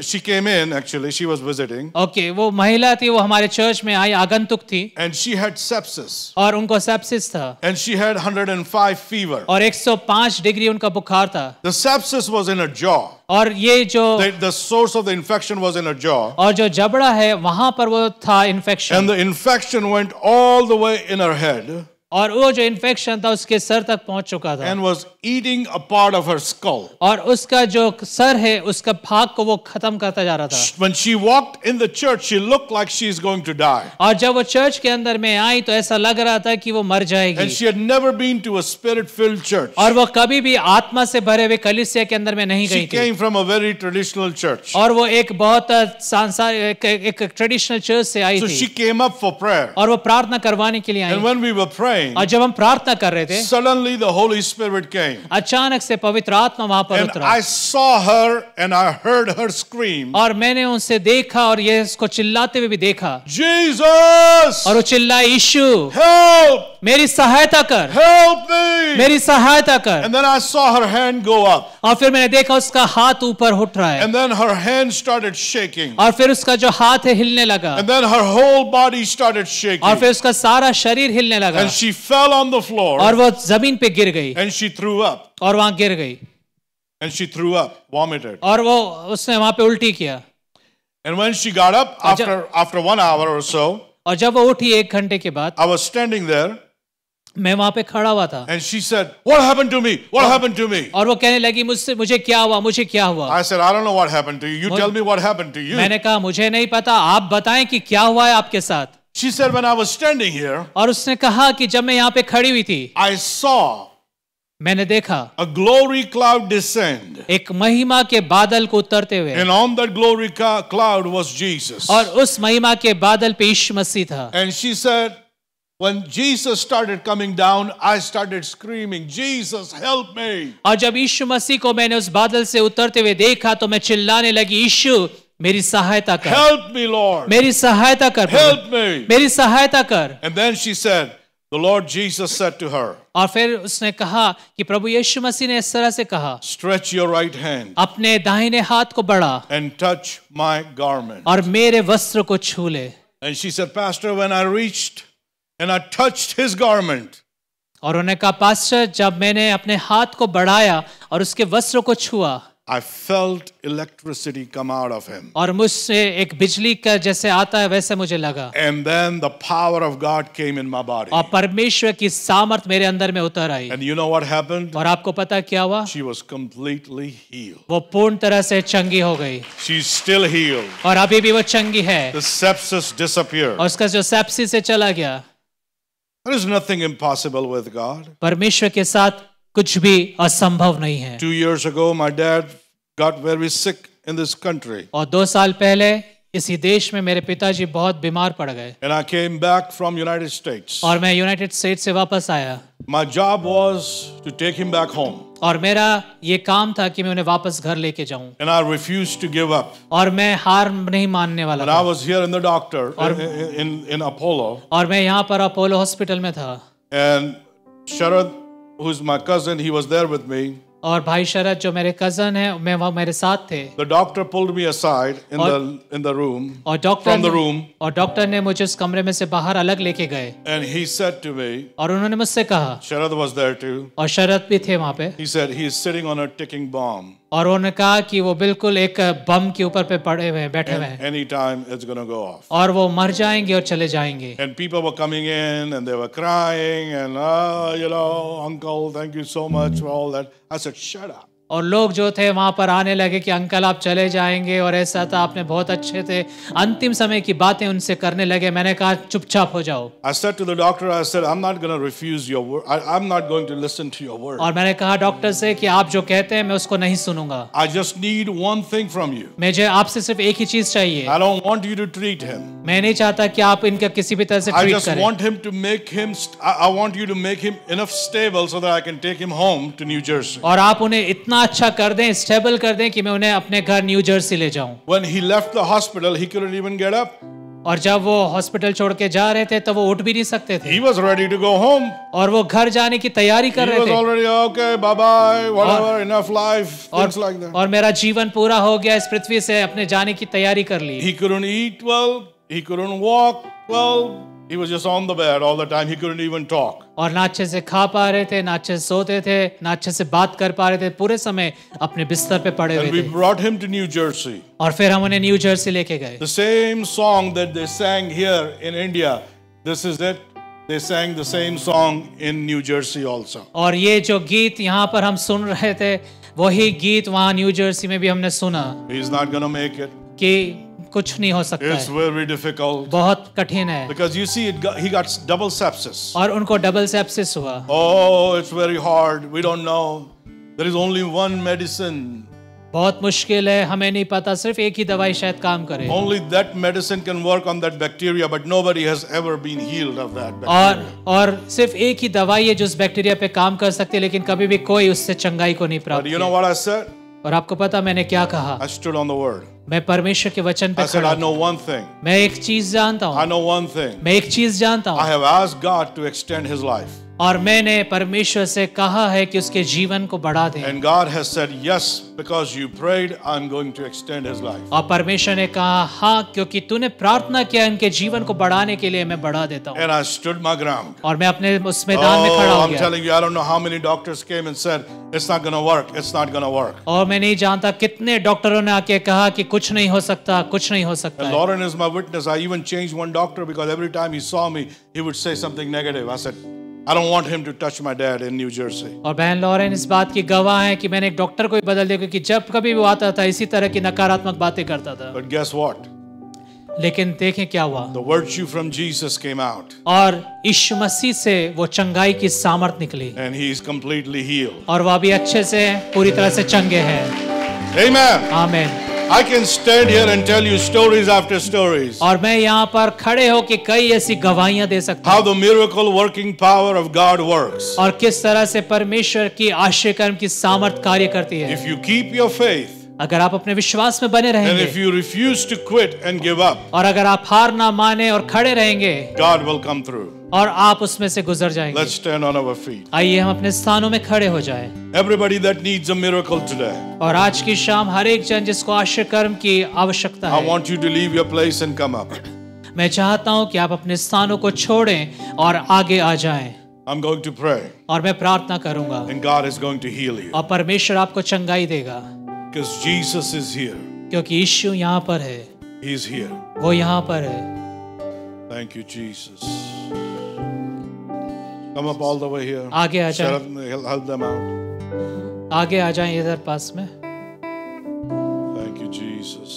She came in, actually, she was visiting, okay, वो महिला थी, वो हमारे चर्च में आई, आगंतुक थी and she had sepsis, और उनको सेप्सिस था and she had 105 fever. और 105 डिग्री उनका बुखार था। The sepsis was in her jaw. और ये जो The source of the infection was in her jaw, और जो जबड़ा है वहां पर वो था and infection the infection went all the way in her head और वो जो इन्फेक्शन था उसके सर तक पहुंच चुका था and was eating a part of her skull. और उसका जो सर है उसका भाग को वो खत्म करता जा रहा था। When she walked in the church, she looked like she's going to die. और जब वो चर्च के अंदर में आई तो ऐसा लग रहा था कि वो मर And जाएगी she had never been to a spirit-filled church. और वो कभी भी आत्मा से भरे हुए कलीसिया के अंदर में नहीं She गई थी came from a very traditional church. और वो एक बहुत एक ट्रेडिशनल चर्च से आई So थी she came up for prayer. और वो प्रार्थना करवाने के लिए And I when we were praying, और जब हम प्रार्थना कर रहे थे suddenly the Holy Spirit came. अचानक से पवित्र आत्मा वहां पर And उतरा I saw her and I heard her scream, और मैंने उनसे देखा और ये इसको चिल्लाते हुए भी देखा Jesus! और वो चिल्लाए, यीशु Help! मेरी सहायता कर, Help me! मेरी सहायता कर। And then I saw her hand go up. और फिर मैंने देखा उसका हाथ ऊपर उठ रहा है And then her hand started shaking. और फिर उसका जो हाथ है हिलने लगा And then her whole body started और shaking. फिर उसका सारा शरीर हिलने लगा And she fell on the floor और वो जमीन पे गिर गई and she threw up. और वहां गिर गई And she threw up, vomited. और वो उसने वहां पे उल्टी किया And when she got up after 1 hour or so, और जब वो उठी 1 घंटे के बाद I was standing there मैं वहां पे खड़ा हुआ था and she said, "What happened to me? What happened to me?" और वो कहने लगी मुझे क्या हुआ, मुझे क्या हुआ। I said, "I don't know what happened to you. You tell me what happened to you." मैंने कहा मुझे नहीं पता, आप बताएं कि क्या हुआ है आपके साथ। She said, "When I was standing here, और उसने कहा कि जब मैं यहाँ पे खड़ी हुई थी I saw मैंने देखा a glory cloud descend. एक महिमा के बादल को उतरते हुए And on that glory cloud was Jesus. और उस महिमा के बादल पे यीशु मसीह था। And she said, when Jesus started coming down, I started screaming, "Jesus, help me." और जब यीशु मसीह को मैंने उस बादल से उतरते हुए देखा तो मैं चिल्लाने लगी, यीशु मेरी सहायता कर, "Help me, Lord. मेरी सहायता कर, Help me." मेरी सहायता कर। And then she said, the Lord Jesus said to her, और फिर उसने कहा कि प्रभु यीशु मसीह ने इस तरह से कहा, "Stretch your right hand अपने दाहिने हाथ को बढ़ा and touch my garment." और मेरे वस्त्र को छू ले। And she said, "Pastor, when I reached and I touched his garment, और उन्होंने कहा, पास्टर जब मैंने अपने हाथ को बढ़ाया और उसके वस्त्र को छुआ I felt electricity come out of him. और मुझसे एक बिजली का जैसे आता है वैसे मुझे लगा, And then the power of God came in my body. और परमेश्वर की सामर्थ मेरे अंदर में उतर आई। And you know what happened? और आपको पता क्या हुआ? She was completely healed. वो पूर्ण तरह से चंगी हो गई, She's still healed. और अभी भी वो चंगी है, The sepsis disappeared. और उसका जो सेप्सिस से चला गया। There is nothing impossible with God. परमेश्वर के साथ कुछ भी असंभव नहीं है। 2 years ago, my dad got very sick in this country. और 2 साल पहले इसी देश में मेरे पिताजी बहुत बीमार पड़ गए, And I came back from United States. और मैं यूनाइटेड स्टेट्स से वापस आया, My job was to take him back home. और मेरा ये काम था कि मैं उन्हें वापस घर लेके जाऊं, And I refused to give up. और मैं हार नहीं मानने वाला And I था। was here in the doctor in Apollo. और मैं यहाँ पर अपोलो हॉस्पिटल में था, And Sharad, who is my cousin, he was there with me. और भाई शरद जो मेरे कजन है मैं वहाँ मेरे साथ थे। The doctor pulled me aside in the room, और डॉक्टर ने मुझे उस कमरे में से बाहर अलग लेके गए, and he said to me, और उन्होंने मुझसे कहा, Sharad was there too. और शरद भी थे वहाँ पे, He said he is sitting on a ticking bomb. और उन्होंने कहा कि वो बिल्कुल एक बम के ऊपर पे पड़े हुए हैं, बैठे हुए हैं, Anytime it's going to go off. और वो मर जाएंगे और चले जाएंगे। And people were coming in and they were crying and, uncle, thank you so much for all that. I said, shut up. और लोग जो थे वहां पर आने लगे कि अंकल आप चले जाएंगे, और ऐसा था, आपने बहुत अच्छे थे, अंतिम समय की बातें उनसे करने लगे। मैंने कहा चुपचाप हो जाओ। I said to the doctor, I said, I'm not going to refuse your word. I'm not going to listen to your word. और मैंने कहा डॉक्टर से कि आप जो कहते हैं मैं उसको नहीं सुनूंगा, I just need one thing from you. मुझे आपसे सिर्फ एक ही चीज चाहिए। I don't want you to treat him. मैं नहीं चाहता कि आप इनका किसी भी तरह से I ट्रीट just करें। want him to make him, I want you to make him enough stable so that I can take him home to New Jersey. और आप उन्हें इतना अच्छा कर दें, स्टेबल कर दें कि मैं उन्हें अपने घर न्यू जर्सी ले जाऊं। When he left the hospital, he couldn't even get up. और जब वो हॉस्पिटल छोड़ के जा रहे थे तो वो उठ भी नहीं सकते थे, He was ready to go home. और वो घर जाने की तैयारी कर He रहे was थे। already, okay, bye-bye, whatever, enough life, things like that. और मेरा जीवन पूरा हो गया, इस पृथ्वी से अपने जाने की तैयारी कर ली। He couldn't eat well, he couldn't walk well, he was just on the bed all the time, he couldn't even talk. और ना अच्छे से खा पा रहे थे, ना अच्छे से सोते थे, ना अच्छे से बात कर पा रहे थे, पूरे समय अपने बिस्तर पे पड़े And हुए we थे। brought him to New Jersey. और फिर हम उन्हें न्यू जर्सी लेके गए। The same song that they sang here in India, this is it. They sang the same song in New Jersey also. और ये जो गीत यहाँ पर हम सुन रहे थे, वही गीत वहाँ न्यू जर्सी में भी हमने सुना He's not going to make it. कि कुछ नहीं हो सकता It's है, very difficult. बहुत कठिन है। Because you see, he got double sepsis. और उनको डबल सेप्सिस हुआ। Oh, it's very hard. We don't know. There is only one medicine. बहुत मुश्किल है, हमें नहीं पता, सिर्फ एक ही दवाई शायद काम करे, Only that medicine can work on that bacteria, but nobody has ever been healed of that bacteria. और सिर्फ एक ही दवाई है जो उस बैक्टीरिया पे काम कर सकती है, लेकिन कभी भी कोई उससे चंगाई को नहीं प्राप्त But you know किया। what I said? और आपको पता मैंने क्या कहा? I stood on the word. मैं परमेश्वर के वचन पे I said, खड़ा I हूं। know one thing. मैं एक चीज जानता I हूँ, know one thing. मैं एक चीज जानता I हूँ, have asked God to extend his life. और मैंने परमेश्वर से कहा है कि उसके जीवन को बढ़ा दे, And God has said, yes, because you prayed, I'm going to extend his life. और परमेश्वर ने कहा हाँ, क्योंकि तूने प्रार्थना किया, इनके जीवन को बढ़ाने के लिए मैं बढ़ा देता हूँ। And I stood my ground. और मैं अपने उस मैदान में खड़ा Oh, हो I'm गया। telling you, I don't know how many doctors came and said, it's not going to work, it's not going to work. और मैं नहीं जानता कितने डॉक्टरों ने आके कहा कि कुछ नहीं हो सकता, कुछ नहीं हो सकता And है। Lauren is my witness. I even changed one doctor because every time he saw me, he would say something negative. I said, I don't want him to touch my dad in New Jersey. और बहन Lauren इस बात की गवाह है कि मैंने एक डॉक्टर को ही बदल दिया, क्योंकि जब कभी भी वो आता था इसी तरह की नकारात्मक बातें करता था। But guess what? लेकिन देखें क्या हुआ, The virtue from Jesus came out और यीशु मसीह से वो चंगाई की सामर्थ निकली, and he is completely healed. और वह भी अच्छे से पूरी तरह से चंगे हैं। Amen. आमीन। I can stand here and tell you stories after stories. और मैं यहाँ पर खड़े होकर कई ऐसी गवाहियां दे सकता How हूँ, the miracle working power of God works. और किस तरह से परमेश्वर की आश्चर्य कर्म की सामर्थ कार्य करती है। If you keep your faith अगर आप अपने विश्वास में बने and रहेंगे, if you refuse to quit and give up, और अगर आप हार ना माने और खड़े रहेंगे, God will come through. और आप उसमें से गुजर जाएंगे। Let's stand on our feet. आइए हम अपने स्थानों में खड़े हो जाएं। Everybody that needs a miracle today, और आज की शाम हर एक जन जिसको आश्चर्य कर्म की आवश्यकता I है, want you to leave your place and come up. मैं चाहता हूं कि आप अपने स्थानों को छोड़ें और आगे आ जाएं, I'm going to pray और मैं प्रार्थना करूंगा, and God is going to heal you. और परमेश्वर आपको चंगाई देगा। Because Jesus is here. क्योंकि यीशु यहाँ पर है, He is here. वो यहाँ पर है। Thank you, Jesus. Come up all the way here. आगे आ जाएं। Help them out. आगे आ जाएं इधर पास में। Thank you, Jesus.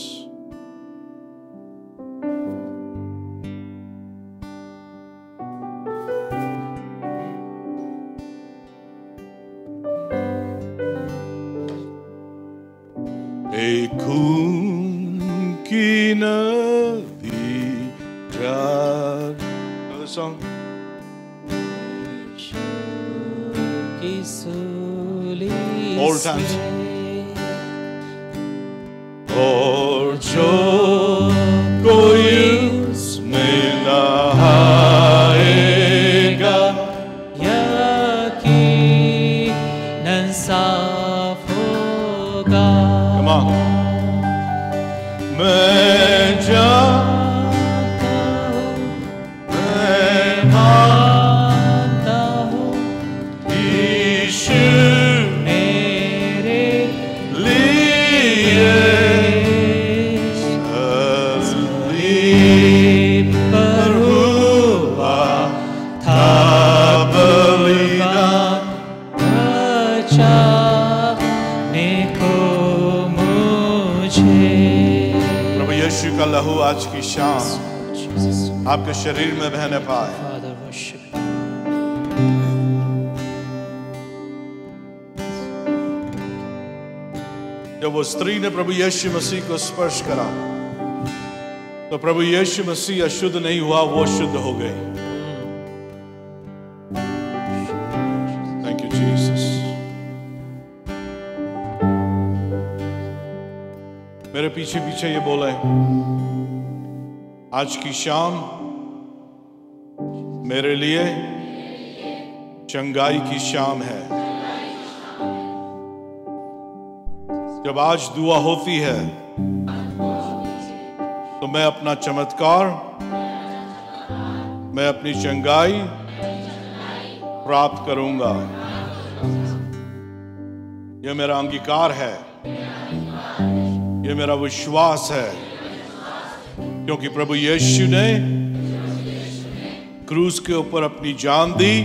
एक खून की नदी Another song. All times. और जो कोई उसमें नहाएगा यकीनन साफ होगा। Come on. मैं जानता हूँ, मैं मानता हूँ, यीशु मेरे लिए सलीब पर हुआ था बलिदान, बचाने को मुझे। प्रभु यीशु का लहू आज की शाम आपके शरीर में बहने पाए। जब वो स्त्री ने प्रभु यीशु मसीह को स्पर्श करा तो प्रभु यीशु मसीह अशुद्ध नहीं हुआ, वो शुद्ध हो गई। Thank you Jesus. मेरे पीछे पीछे ये बोले, आज की शाम मेरे लिए चंगाई की शाम है। जब आज दुआ होती है तो मैं अपना चमत्कार, मैं अपनी चंगाई प्राप्त करूंगा। यह मेरा अंगीकार है, यह मेरा विश्वास है, क्योंकि प्रभु यीशु ने क्रूस के ऊपर अपनी जान दी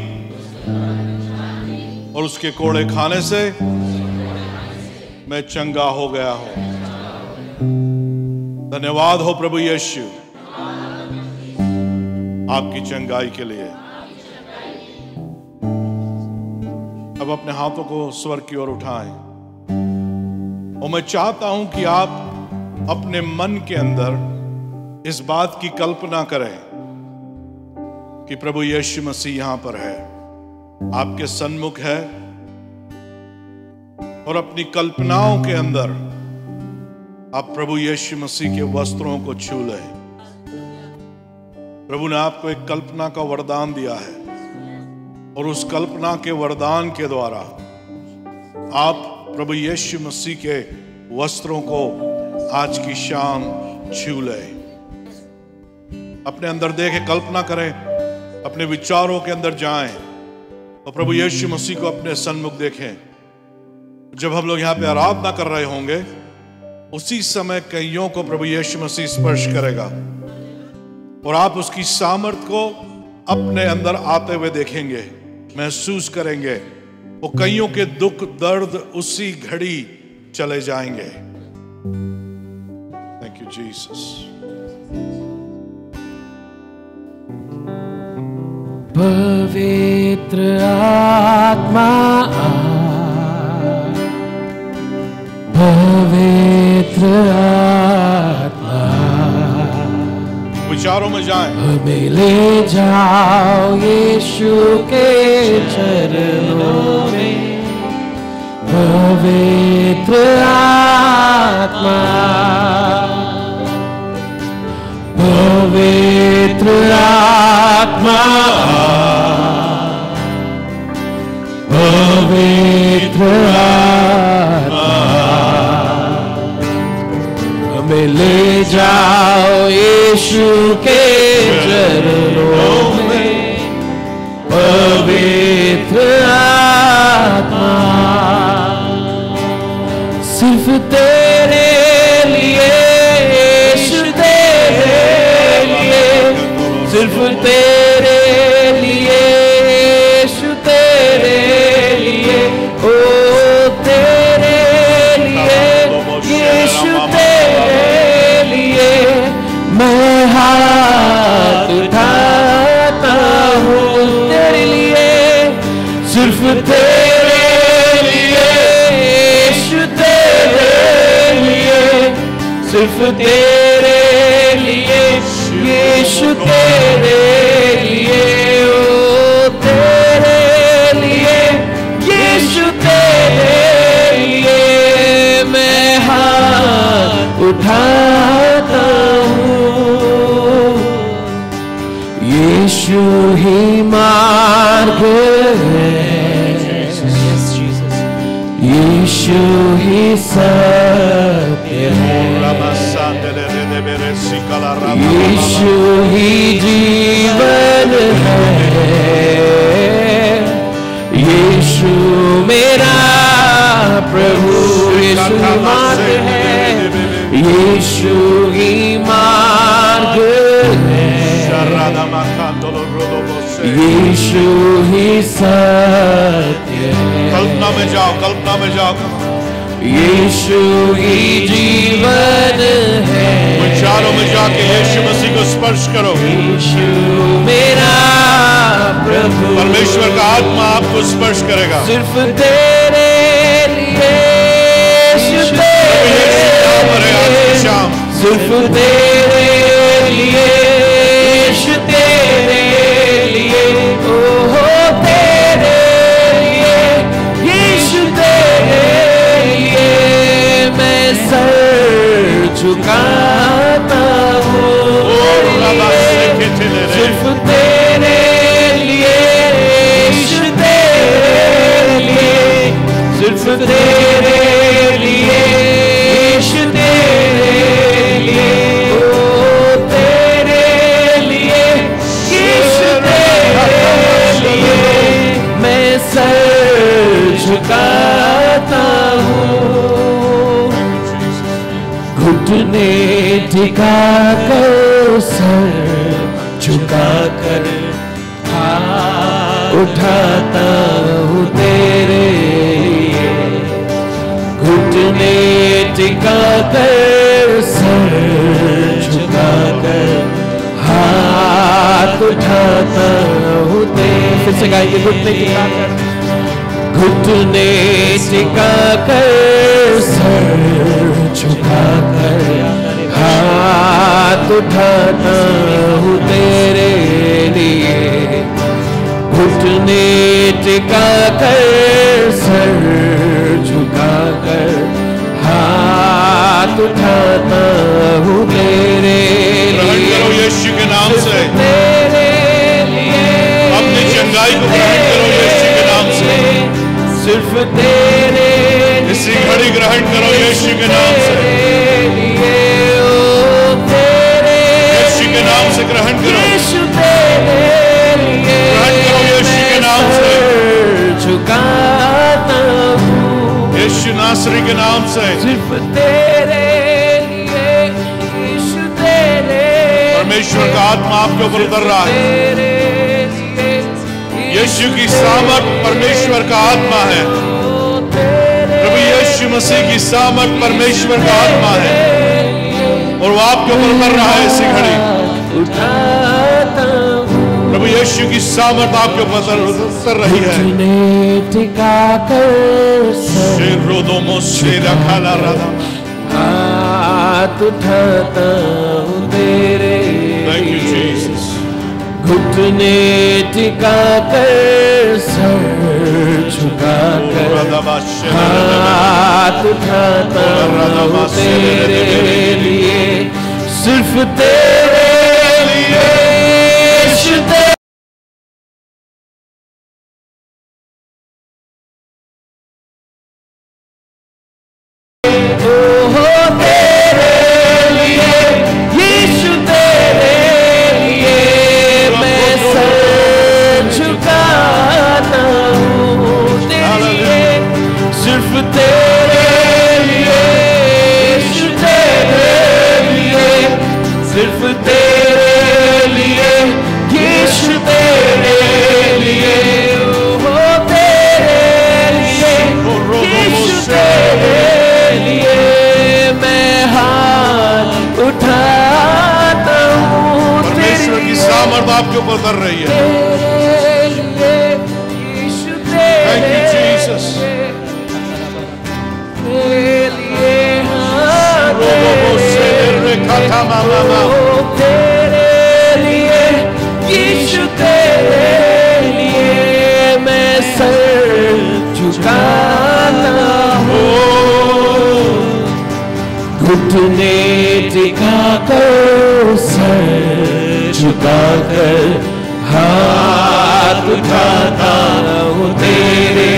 और उसके कोड़े खाने से मैं चंगा हो गया हूं। धन्यवाद हो प्रभु यीशु आपकी चंगाई के लिए। अब अपने हाथों को स्वर की ओर उठाएं और मैं चाहता हूं कि आप अपने मन के अंदर इस बात की कल्पना करें कि प्रभु यीशु मसीह यहां पर है, आपके सन्मुख है, और अपनी कल्पनाओं के अंदर आप प्रभु यीशु मसीह के वस्त्रों को छू लें। प्रभु ने आपको एक कल्पना का वरदान दिया है और उस कल्पना के वरदान के द्वारा आप प्रभु यीशु मसीह के वस्त्रों को आज की शाम छू लें। अपने अंदर देखें, कल्पना करें, अपने विचारों के अंदर जाएं और प्रभु यीशु मसीह को अपने सन्मुख देखें। जब हम लोग यहाँ पे आराधना कर रहे होंगे उसी समय कईयों को प्रभु यीशु मसीह स्पर्श करेगा और आप उसकी सामर्थ को अपने अंदर आते हुए देखेंगे, महसूस करेंगे। वो कईयों के दुख दर्द उसी घड़ी चले जाएंगे। Thank you Jesus. पवित्र आत्मा, पवित्र आत्मा, विचारों में जाएं। हमें ले जाओ यीशु के चरणों में। पवित्र आत्मा, पवित्र आत्मा, पवित्र आत्मा, हमें ले जाओ यीशु के चरणों में। पवित्र आत्मा, सिर्फ तेरे लिए यीशु तेरे लिए सिर्फ तेरे लिए यीशु तेरे लिए ओ तेरे लिए यीशु तेरे लिए मैं हाथ उठाता हूँ तेरे लिए सिर्फ तेरे लिए यीशु तेरे लिए सिर्फ तेरे लिए यीशु तेरे लिए ओ तेरे लिए यीशु तेरे लिए मैं हाथ उठाता हूँ यीशु ही मार्ग है यीशु ही सत्य है यीशु ही जीवन है यीशु मेरा प्रभु यीशु मार्ग है यीशु ही मार्ग है यीशु ही सत्य है कल्पना में जाओ यीशु ही जीवन है विचारों में जाके यीशु मसीह को स्पर्श करो यीशु मेरा प्रभु परमेश्वर का आत्मा आपको स्पर्श करेगा सिर्फ तेरे लिए यीशु तेरे शाम सिर्फ तेरे लिए यीशु तेरे लिए ओ हो तेरे लिए यीशु तेरे लिए मैं सर झुकाता हूँ सिर्फ तेरे लिए यीशु तेरे लिए सिर्फ तेरे लिए यीशु तेरे लिए ओ तेरे लिए यीशु तेरे लिए मैं सर झुकाता हूँ घुटने टिकाकर सर झुकाकर हाथ उठाता हूँ तेरे लिए घुटने टिकाकर सर झुकाकर हाथ उठाता हूँ तेरे फिर से गाएंगे घुटने टिकाकर सर झुकाकर हाथ उठाता हूँ तेरे लिए घुटने टिकाकर सर झुकाकर हाथ उठाता हूँ तेरे ग्रहण करो यीशु के नाम से तेरे लिए अपनी चंगाई को ग्रहण करो यीशु के नाम से सिर्फ तेरे इसी घड़ी ग्रहण करो यीशु के नाम से यीशु के नाम से ग्रहण करो ग्रहण करो यीशु के नाम से झुकाता हूँ यीशु नासरी के नाम से सिर्फ तेरे लिए यीशु तेरे परमेश्वर का आत्मा आपके ऊपर उतर रहा है यीशु की सामर्थ परमेश्वर का आत्मा है प्रभु यीशु मसीह की सामर्थ परमेश्वर का आत्मा है और वो आपके ऊपर उतर रहा है इसी घड़ी प्रभु यीशु की सामर्थ आपके ऊपर उतर रही है हाथ उठाता हूँ तेरे घुटने टिकाकर सर झुकाकर हाथ उठाता हूँ तेरे लिए सिर्फ तेरे लिए यीशु तेरे तेरे लिए सामर्थ आपके ऊपर कर रही है। Thank you Jesus. तेरे लिए यीशु, तेरे लिए मैं सर झुकाता हूँ, घुटने टिका कर सर झुकाकर हाथ उठाता हूँ तेरे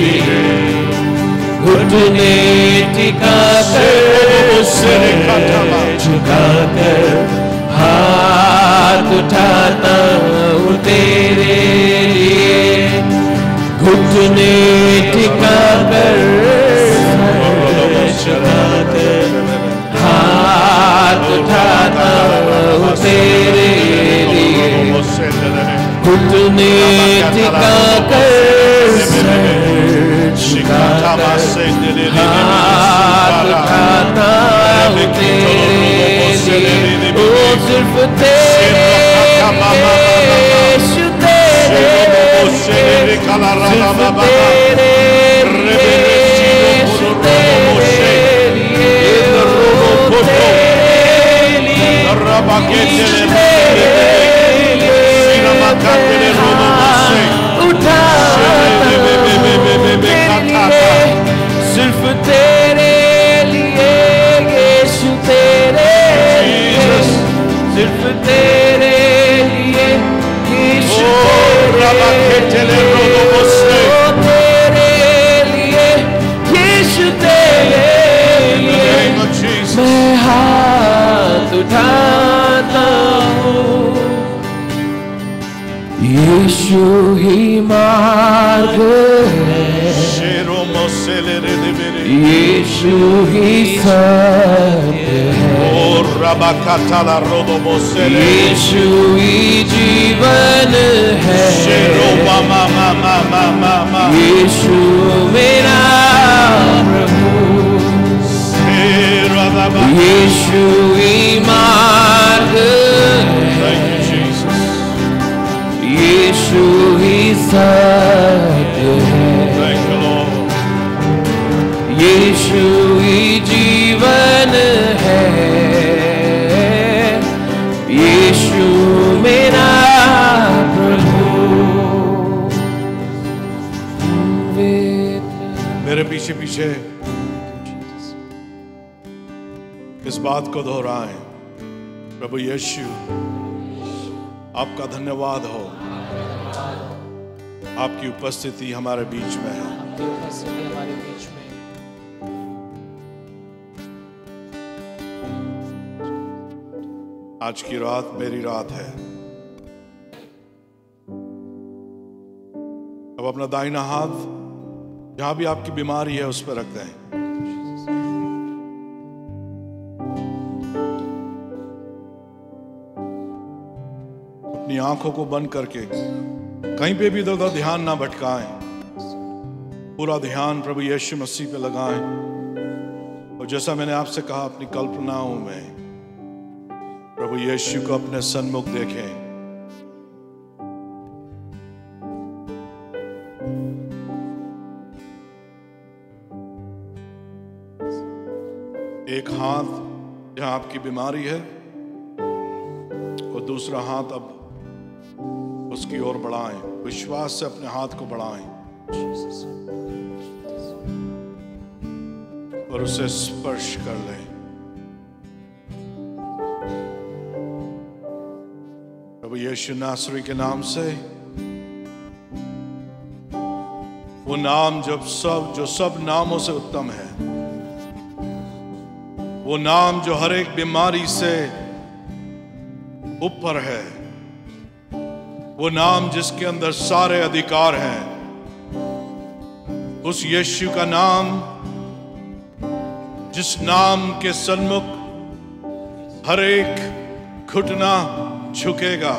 लिए, घुटने टिका कर सर झुकाकर हाथ उठाता हूँ तेरे लिए, घुटने टिका कर झुकाकर हाथ उठाता हूँ तेरे लिए, घुटने टिका कर झुकाकर हाथ उठाता हूँ तेरे लिए, ओ सिर्फ तेरे यीशु, तेरे सिर्फ तेरे यीशु, तेरे सिर्फ तेरे लिए यीशु, तेरे सिर्फ तेरे लिए यीशु, तेरे लिए यीशु, तेरे लिए मैं हाथ उठाता हूँ, यीशु ही मार्ग है, यीशु ही सत्य है, यीशु ही जीवन है, यीशु मेरा प्रभु, यीशु ही मार्ग है, यीशु ही सत्य है, यीशु ही जीवन है, यीशु मेरा प्रभु। मेरे पीछे पीछे इस बात को दोहराएं, प्रभु यीशु आपका धन्यवाद हो, आपकी उपस्थिति हमारे बीच में है। आज की रात मेरी रात है। अब अपना दाहिना हाथ जहां भी आपकी बीमारी है उस पर रख दें। अपनी आंखों को बंद करके कहीं पे भी इधर उधर ध्यान ना भटकाएं, पूरा ध्यान प्रभु यीशु मसीह पे लगाएं। और जैसा मैंने आपसे कहा, अपनी कल्पनाओं में प्रभु यीशु को अपने सन्मुख देखें। एक हाथ जहां आपकी बीमारी है और दूसरा हाथ अब उसकी ओर बढ़ाएं। विश्वास से अपने हाथ को बढ़ाएं और उसे स्पर्श कर लें। प्रभु यीशु नासरी के नाम से, वो नाम जो सब नामों से उत्तम है, वो नाम जो हर एक बीमारी से ऊपर है, वो नाम जिसके अंदर सारे अधिकार हैं, उस यीशु का नाम जिस नाम के सन्मुख हर एक घुटना झुकेगा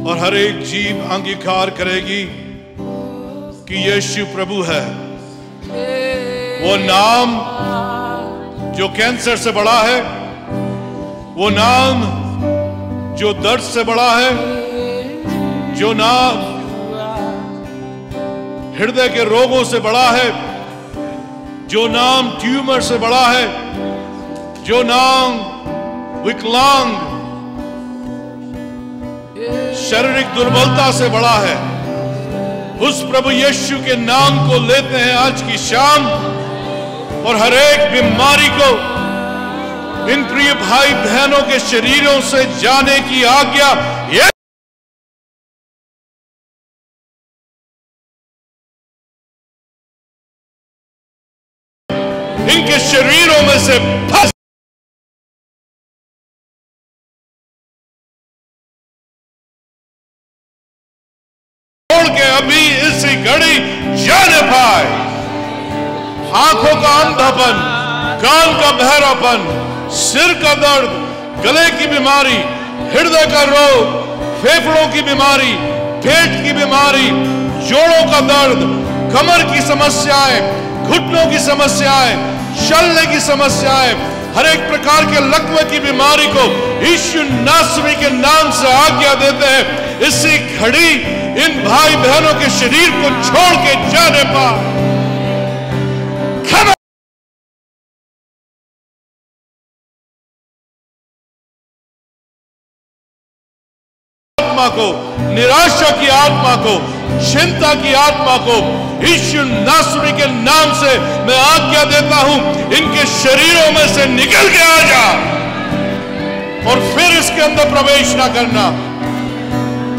और हर एक जीभ अंगीकार करेगी कि यीशु प्रभु है। वो नाम जो कैंसर से बड़ा है, वो नाम जो दर्द से बड़ा है, जो नाम हृदय के रोगों से बड़ा है, जो नाम ट्यूमर से बड़ा है, जो नाम विकलांग शारीरिक दुर्बलता से बड़ा है, उस प्रभु यीशु के नाम को लेते हैं आज की शाम और हर एक बीमारी को इन प्रिय भाई बहनों के शरीरों से जाने की आज्ञा इनके शरीरों में से फंस के अभी इसी घड़ी जाने पाए। आंखों का अंधापन, कान का बहरापन, सिर का दर्द, गले की बीमारी, हृदय का रोग, फेफड़ों की बीमारी, पेट की बीमारी, जोड़ों का दर्द, कमर की समस्याएं, घुटनों की समस्याएं, चलने की समस्याएं, हर एक प्रकार के लकवे की बीमारी को यीशु नासरी के नाम से आज्ञा देते हैं। इसी घड़ी इन भाई बहनों के शरीर को छोड़ के जाने पाए। आत्मा को, निराशा की आत्मा को, चिंता की आत्मा को यीशु नासरी के नाम से मैं आज्ञा देता हूं, इनके शरीरों में से निकल के आ जा और फिर इसके अंदर प्रवेश ना करना।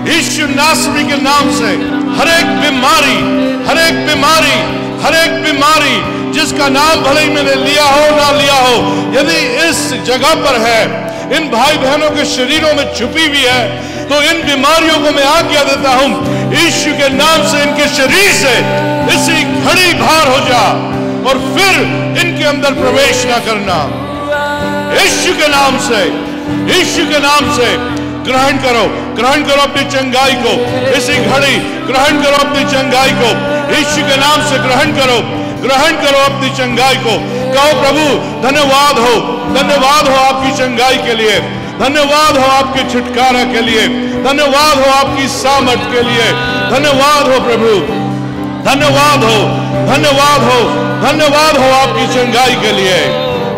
यीशु नासरी के नाम से हर एक बीमारी, हर एक बीमारी, हर एक बीमारी जिसका नाम भले ही मैंने लिया हो ना लिया हो, यदि इस जगह पर है, इन भाई बहनों के शरीरों में छुपी हुई है, तो इन बीमारियों को मैं आज्ञा देता हूं, यीशु के नाम से इनके शरीर से इसी घड़ी बाहर हो जा और फिर इनके अंदर प्रवेश ना करना। यीशु के नाम से, यीशु के नाम से ग्रहण करो, ग्रहण करो अपनी चंगाई को, इसी घड़ी ग्रहण करो अपनी चंगाई को, यीशु के नाम से ग्रहण करो, ग्रहण करो अपनी चंगाई को। कहो प्रभु धन्यवाद हो, धन्यवाद हो आपकी चंगाई के लिए, धन्यवाद हो आपके छुटकारा के लिए, धन्यवाद हो आपकी सामर्थ के लिए, धन्यवाद हो प्रभु, धन्यवाद हो, धन्यवाद हो, धन्यवाद हो आपकी चंगाई के लिए।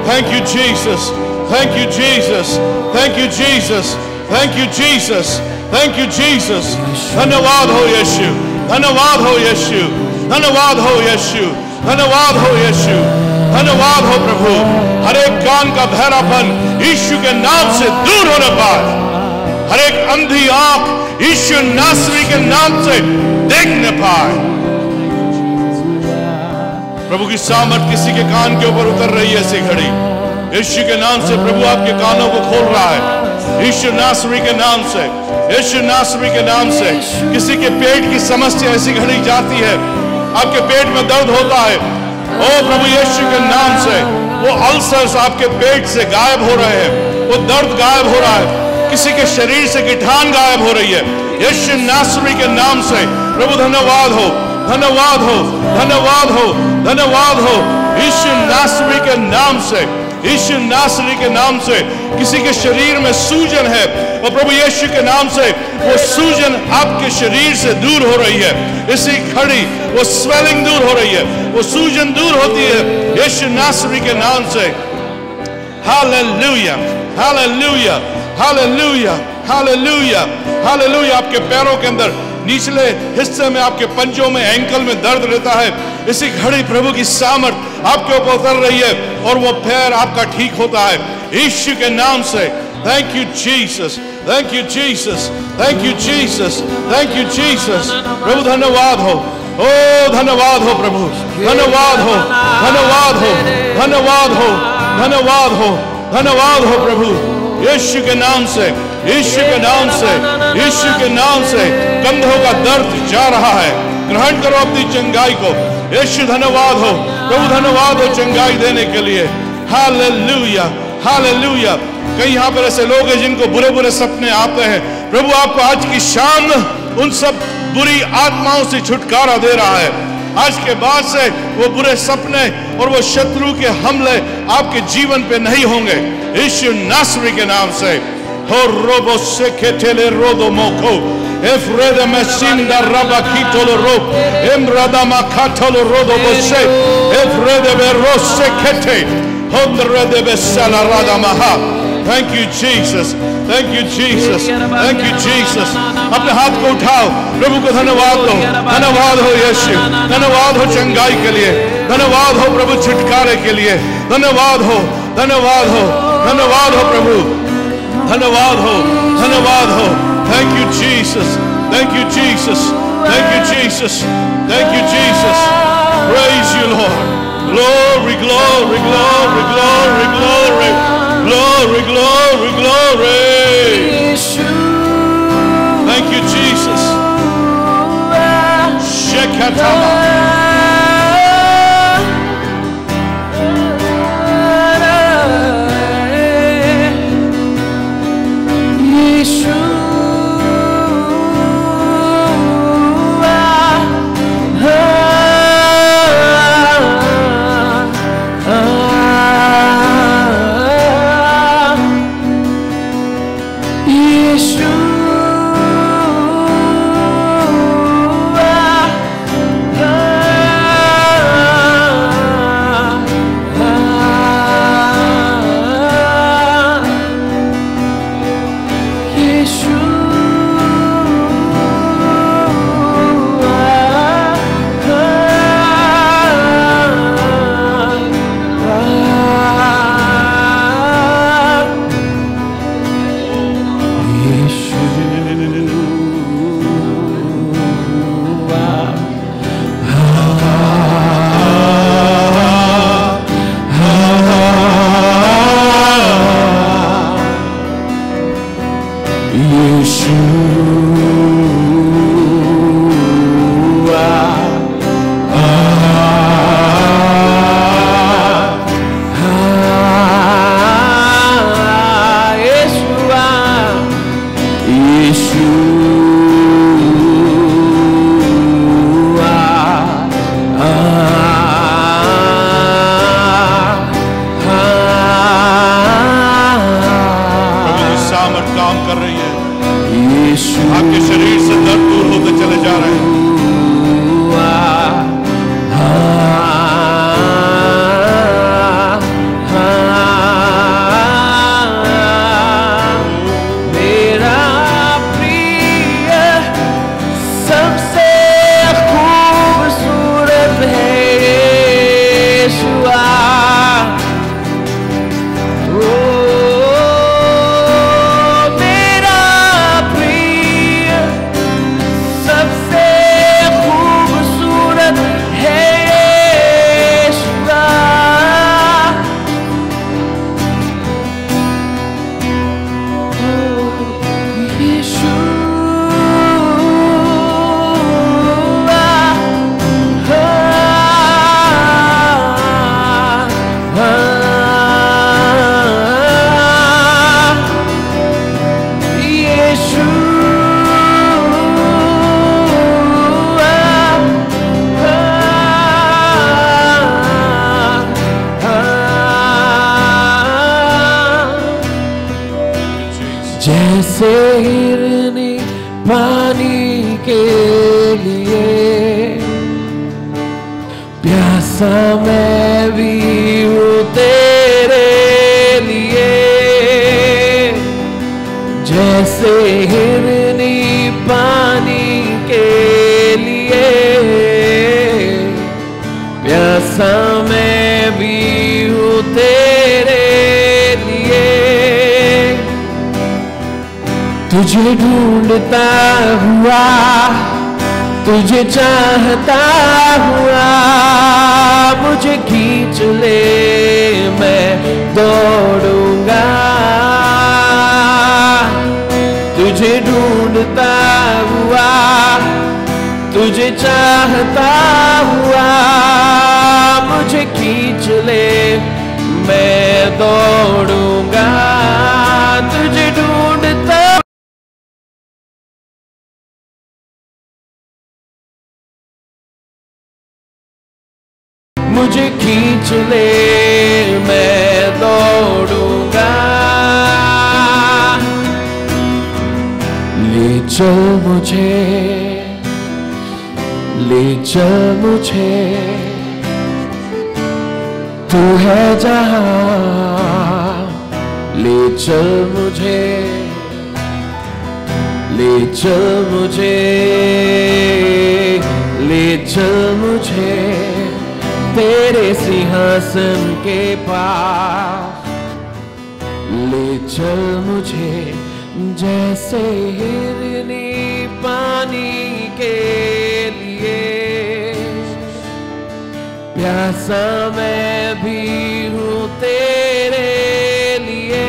Thank you Jesus, thank you Jesus, thank you Jesus, thank you Jesus, thank you Jesus. धन्यवाद हो यीशु, धन्यवाद हो यीशु, धन्यवाद हो यीशु, धन्यवाद हो यीशु, धन्यवाद हो प्रभु। हर एक कान का बहरापन यीशु के नाम से दूर होने पाए, हर एक अंधी आंख यीशु नासरी के नाम से देखने पाए। प्रभु की सामर्थ किसी के कान के ऊपर उतर रही है इसी घड़ी, यीशु के नाम से प्रभु आपके कानों को खोल रहा है, यीशु नासरी के नाम से, यीशु नासरी के नाम से। किसी के पेट की समस्या ऐसी घड़ी जाती है, आपके पेट में दर्द होता है, ओ प्रभु यीशु के नाम से वो अल्सर्स आपके पेट से गायब हो रहे हैं, वो दर्द गायब हो रहा है, किसी के शरीर से गिठान गायब हो रही है, यीशु नासरी के नाम से। प्रभु धन्यवाद हो, धन्यवाद हो, धन्यवाद हो, धन्यवाद हो यीशु नासरी के नाम से, यीशु नासरी के नाम से। किसी के शरीर में सूजन है और प्रभु यीशु के नाम से वो सूजन आपके शरीर से दूर हो रही है, इसी घड़ी वो स्वेलिंग दूर हो रही है, वो सूजन दूर होती है यीशु नासरी के नाम से। Hallelujah, hallelujah, hallelujah, hallelujah, hallelujah. आपके पैरों के अंदर निचले हिस्से में, आपके पंजों में, एंकल में दर्द रहता है, इसी घड़ी प्रभु की सामर्थ आपके ऊपर उतर रही है और वो पैर आपका ठीक होता है यीशु के नाम से। Thank you Jesus, thank you Jesus, thank you Jesus, thank you Jesus. प्रभु धन्यवाद हो, ओ धन्यवाद हो प्रभु, धन्यवाद हो, धन्यवाद हो, धन्यवाद हो, धन्यवाद हो, धन्यवाद हो प्रभु यीशु के नाम से, यीशु के नाम से, यीशु के नाम से। कंधों का दर्द जा रहा है, ग्रहण करो अपनी चंगाई को। यीशु धन्यवाद हो, प्रभु धन्यवाद हो चंगाई देने के लिए। Hallelujah, hallelujah. कई यहाँ पर ऐसे लोग हैं जिनको बुरे बुरे सपने आते हैं, प्रभु आपको आज की शाम उन सब बुरी आत्माओं से छुटकारा दे रहा है। आज के बाद से वो बुरे सपने और वो शत्रु के हमले आपके जीवन पे नहीं होंगे यीशु नासरी के नाम से, हो रोबो से केटले रोदो मोको एफ्रेद मेसिंदा rabakito lo ro emrada makato lo rodo bose एफ्रेद बेरो से केटे होंद्रेद बेसला रादा महा. Thank you Jesus, thank you Jesus, thank you Jesus. अपने हाथ को उठाओ, प्रभु को धन्यवाद दो. धन्यवाद हो यीशु, धन्यवाद हो चंगाई के लिए, धन्यवाद हो प्रभु छुटकारे के लिए, धन्यवाद हो, धन्यवाद हो, धन्यवाद हो प्रभु, धन्यवाद हो, धन्यवाद हो. Thank you Jesus, thank you Jesus, thank you Jesus, thank you Jesus. Praise you Lord. Glory, glory, glory, glory, glory, glory, glory, glory. Thank you Jesus. Shekatama. जैसे हिरनी पानी के लिए प्यासा मैं भी हूँ तेरे लिए, जैसे हिरनी पानी के लिए प्यासा मैं भी हूँ तेरे लिए। तुझे ढूंढता हुआ, तुझे चाहता हुआ, मुझे खींच ले मैं दौड़ूंगा। तुझे ढूंढता हुआ, तुझे चाहता हुआ, मुझे खींच ले मैं दौड़ूंगा। तुझे ढूंढता मुझे खींच ले मैं दौड़ूंगा। चल मुझे, ले चल मुझे, तू है जहां, ले चल मुझे, ले चल मुझे, ले चल मुझे तेरे सिंहासन के पास, ले चल मुझे जैसे हिरनी पानी के लिए, प्यासा मैं भी हूँ तेरे लिए,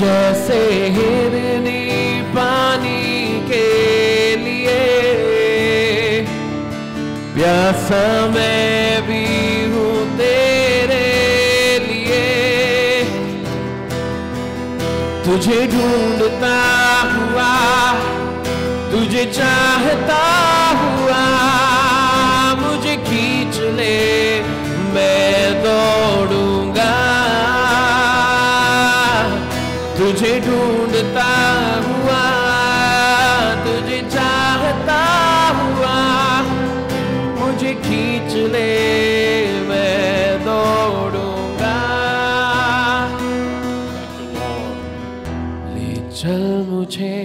जैसे हिरनी पानी के लिए, प्यासा मैं भी हूँ तेरे लिए, तुझे ढूंढता हुआ, तुझे चाहता हुआ, मुझे खींच ले मैं दौड़ूंगा, तुझे ढूंढता हुआ, तुझे चाहता हुआ, मुझे खींच ले मैं दौड़ूंगा, ले चल मुझे,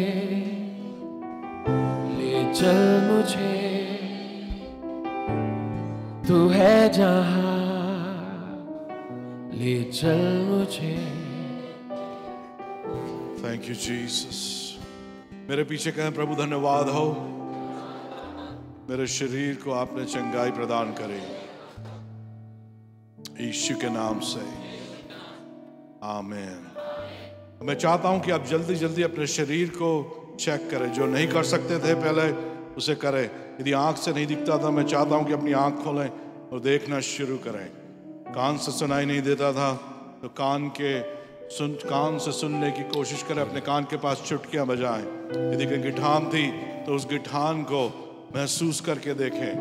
ले चल मुझे, तू है जहां, ले चल मुझे। Thank you Jesus. मेरे पीछे कहें प्रभु धन्यवाद हो, मेरे शरीर को आपने चंगाई प्रदान करी, यीशु के नाम से आमीन। मैं चाहता हूं कि आप जल्दी जल्दी अपने शरीर को चेक करें, जो नहीं कर सकते थे पहले उसे करें। यदि आंख से नहीं दिखता था, मैं चाहता हूं कि अपनी आंख खोलें और देखना शुरू करें। कान से सुनाई नहीं देता था तो कान से सुनने की कोशिश करें, अपने कान के पास चुटकियां बजाएं। यदि कोई गिठान थी तो उस गिठान को महसूस करके देखें।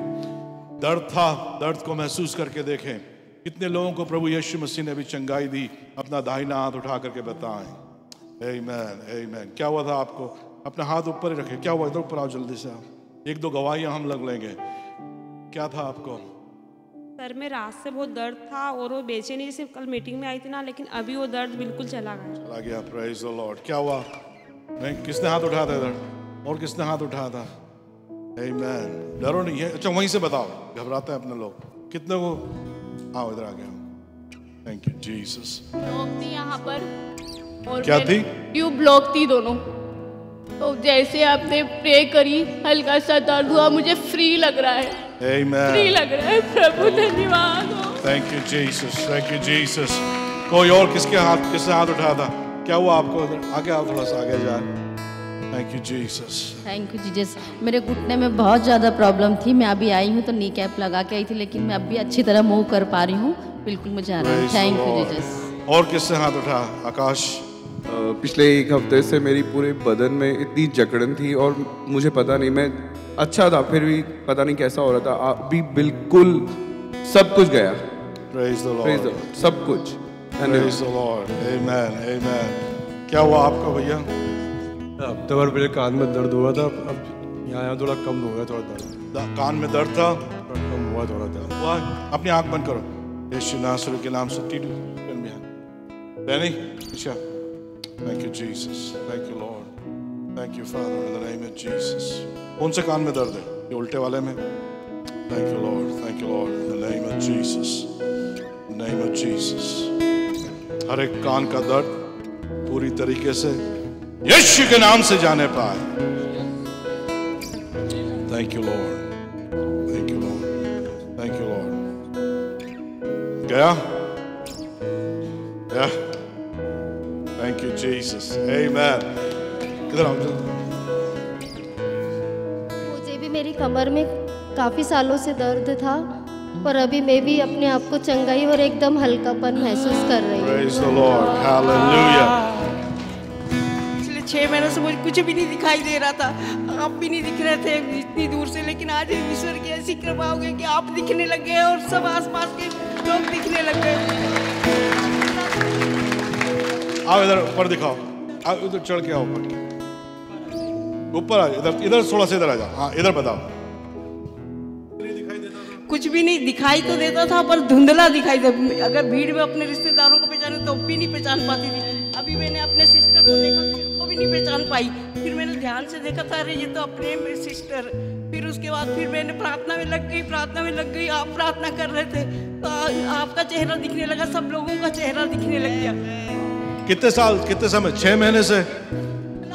दर्द था, दर्द को महसूस करके देखें। कितने लोगों को प्रभु यीशु मसीह ने भी चंगाई दी, अपना दाहिना हाथ उठा करके बताएं। आमीन, आमीन। क्या हुआ था आपको? अपना हाथ ऊपर ही रखें। क्या हुआ? इधर ऊपर आओ जल्दी से आप। एक दो गवाहियां हम लग लेंगे। क्या था आपको? सर में रात से बहुत दर्द था और वो बेचैनी जैसे कल मीटिंग में आई थी ना, लेकिन अभी वो दर्द बिल्कुल चला गया। Praise the Lord. क्या हुआ? नहीं, किसने हाथ उठाया था इधर? और किसने हाथ उठाया था? आमीन। डरो नहीं है। अच्छा वहीं से बताओ, घबराते हैं अपने लोग। कितने को? आओ इधर आ गया। Thank you Jesus. ब्लॉक थी यहाँ पर और क्या थी? ट्यूब ब्लॉक थी दोनों। तो जैसे आपने प्रे करी, हल्का सा दर्द हुआ, मुझे फ्री लग रहा है। आमीन। फ्री लग रहा है। प्रभु धन्यवाद हो। Thank you Jesus, thank you Jesus. कोई और किसके हाथ उठाया था? क्या हुआ आपको? इधर आगे आओ, थोड़ा सा आगे जाए। Thank you Jesus. Thank you Jesus. मेरे घुटने में बहुत ज़्यादा प्रॉब्लम थी। मैं अभी आई हूँ तो नी कैप लगा के आई थी, लेकिन मैं अभी अच्छी तरह मूव कर पा रही हूँ। बिल्कुल मुझे आ रहा है। Thank you Jesus. और किससे हाथ उठा? आकाश। पिछले एक हफ्ते से मेरी पूरे बदन में इतनी जकड़न थी और मुझे पता नहीं, मैं अच्छा था फिर भी पता नहीं कैसा हो रहा था। अभी बिल्कुल सब कुछ गया। Praise the Lord. सब कुछ। Praise the Lord. Amen. Amen. क्या हुआ आपका भैया? हफ्ते भर पहले कान में दर्द हुआ था, अब यहाँ थोड़ा कम हो गया। थोड़ा दर्द कान में दर्द था, कम हुआ थोड़ा दर्द हुआ। अपनी आंख बंद करो। यीशु नासरी के नाम से। टीटू Benny, अच्छा। Thank you Jesus. Thank you Lord. Thank you Father in the name of Jesus. कौन से कान में दर्द है? ये उल्टे वाले में? Thank you Lord. Thank you Lord in the name of Jesus. In the name of Jesus. हर एक कान का दर्द पूरी तरीके से यीशु के नाम से जाने पाए। Thank you Lord. Thank you Lord. Thank you Lord. गया? Yeah. Thank you Jesus. Amen. किधर आओ? मुझे भी मेरी कमर में काफ़ी सालों से दर्द था, पर अभी मैं भी अपने आप को चंगाई और एकदम हल्कापन महसूस कर रही हूँ। Praise the Lord. Hallelujah. पिछले 6 महीनों से मुझे कुछ भी नहीं दिखाई दे रहा था, आप भी नहीं दिख रहे थे इतनी दूर से, लेकिन आज ईश्वर की ऐसी कृपा हो गई कि आप दिखने लग गए और सब आसपास के लोग दिखने लग गए। आओ इधर ऊपर दिखाओ। आओ इधर चढ़ के आओ ऊपर। ऊपर आ, इधर इधर थोड़ा सा इधर आ जा। हाँ इधर बताओ। कुछ भी नहीं दिखाई तो देता था पर धुंधला दिखाई देता। अगर भीड़ में अपने रिश्तेदारों को पहचाने तो भी नहीं पहचान पाती थी। अभी मैंने अपने सिस्टर को देखा उनको भी नहीं पहचान पाई। फिर मैंने ध्यान से देखा था, अरे ये तो अपने मेरे सिस्टर। फिर उसके बाद फिर मैंने प्रार्थना में लग गई। आप प्रार्थना कर रहे थे तो आपका चेहरा दिखने लगा, सब लोगों का चेहरा दिखने लग गया। कितने समय? 6 महीने से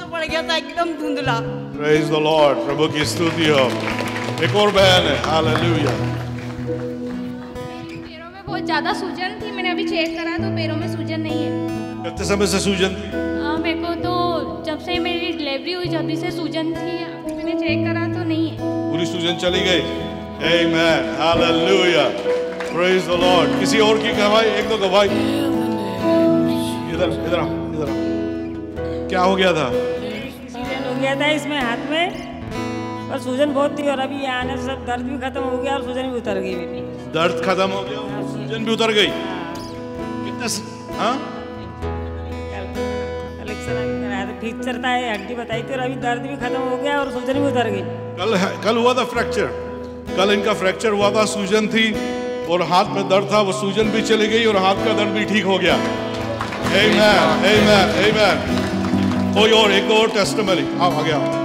बढ़ गया था, एकदम धुंधला। प्रेज द लॉर्ड, प्रभु की स्तुति हो। एक और बहन है, हालेलुया। पैरों में बहुत ज्यादा सूजन थी, मैंने अभी चेक करा तो पैरों में सूजन नहीं है। कितने समय से सूजन थी? मेरे को तो जब से मेरी डिलीवरी हुई जब से सूजन थी, अभी मैंने चेक करा तो नहीं है। पूरी सूजन चली गई। आमेन, हालेलुया, प्रेज द लॉर्ड। किसी और की गवाही, एक दो गवाही। इधर इधर इधर। क्या हो गया था? सूजन हो गया था इसमें हाथ में, और सूजन बहुत थी, और अभी यहाँ आने से सब दर्द भी खत्म हो गया और सूजन भी उतर गई मेरी। दर्द खत्म हो गया, सूजन भी उतर गई। कितने? हाँ, फ्रैक्चर था, हड्डी बताई थी, और अभी दर्द भी खत्म हो गया और सूजन भी उतर गई। कल हुआ था फ्रैक्चर, कल इनका फ्रैक्चर हुआ था, सूजन थी और हाथ में दर्द था, वो सूजन भी चली गई और हाथ का दर्द भी ठीक हो गया। आमेन, आमेन, आमेन। कोई और, एक और टेस्टिमनी। आओ आगे आओ।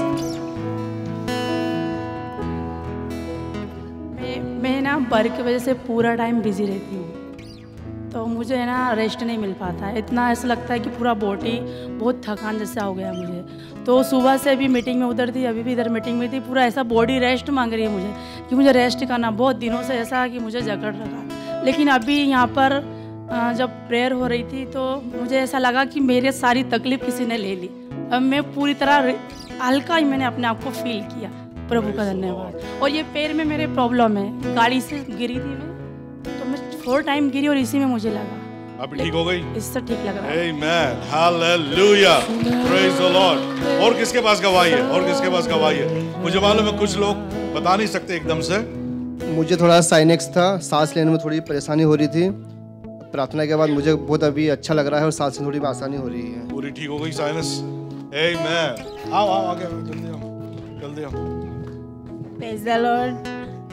मैं ना वर्क की वजह से पूरा टाइम बिजी रहती हूँ, तो मुझे है ना रेस्ट नहीं मिल पाता है। इतना ऐसा लगता है कि पूरा बॉडी बहुत थकान जैसा हो गया मुझे। तो सुबह से भी मीटिंग में उधर थी, अभी भी इधर मीटिंग में थी, पूरा ऐसा बॉडी रेस्ट मांग रही है मुझे कि मुझे रेस्ट करना। बहुत दिनों से ऐसा कि मुझे जकड़ रखा। लेकिन अभी यहाँ पर जब प्रेयर हो रही थी तो मुझे ऐसा लगा कि मेरे सारी तकलीफ किसी ने ले ली। अब मैं पूरी तरह हल्का ही मैंने अपने आप को फील किया। प्रभु का धन्यवाद। और ये पैर में मेरे प्रॉब्लम है, गाड़ी से गिरी थी मैं, तो मैं 4 टाइम गिरी और इसी में मुझे लगा। अब ठीक हो गई? इससे ठीक लग रहा है। आमेन, हालेलुया, प्रेज द लॉर्ड। और किसके पास गवाही है? और किसके पास गवाही है? मुझे मालूम है कुछ लोग बता नहीं सकते एकदम से। मुझे थोड़ा साइनेक्स था, सांस लेने में थोड़ी परेशानी हो रही थी। प्रार्थना के बाद मुझे बहुत अभी अच्छा लग रहा है और सांस में थोड़ी आसानी हो रही है। पूरी ठीक हो गई साइनस। आमेन। आओ आओ आगे, जल्दी आओ, जल्दी आओ। Praise the Lord.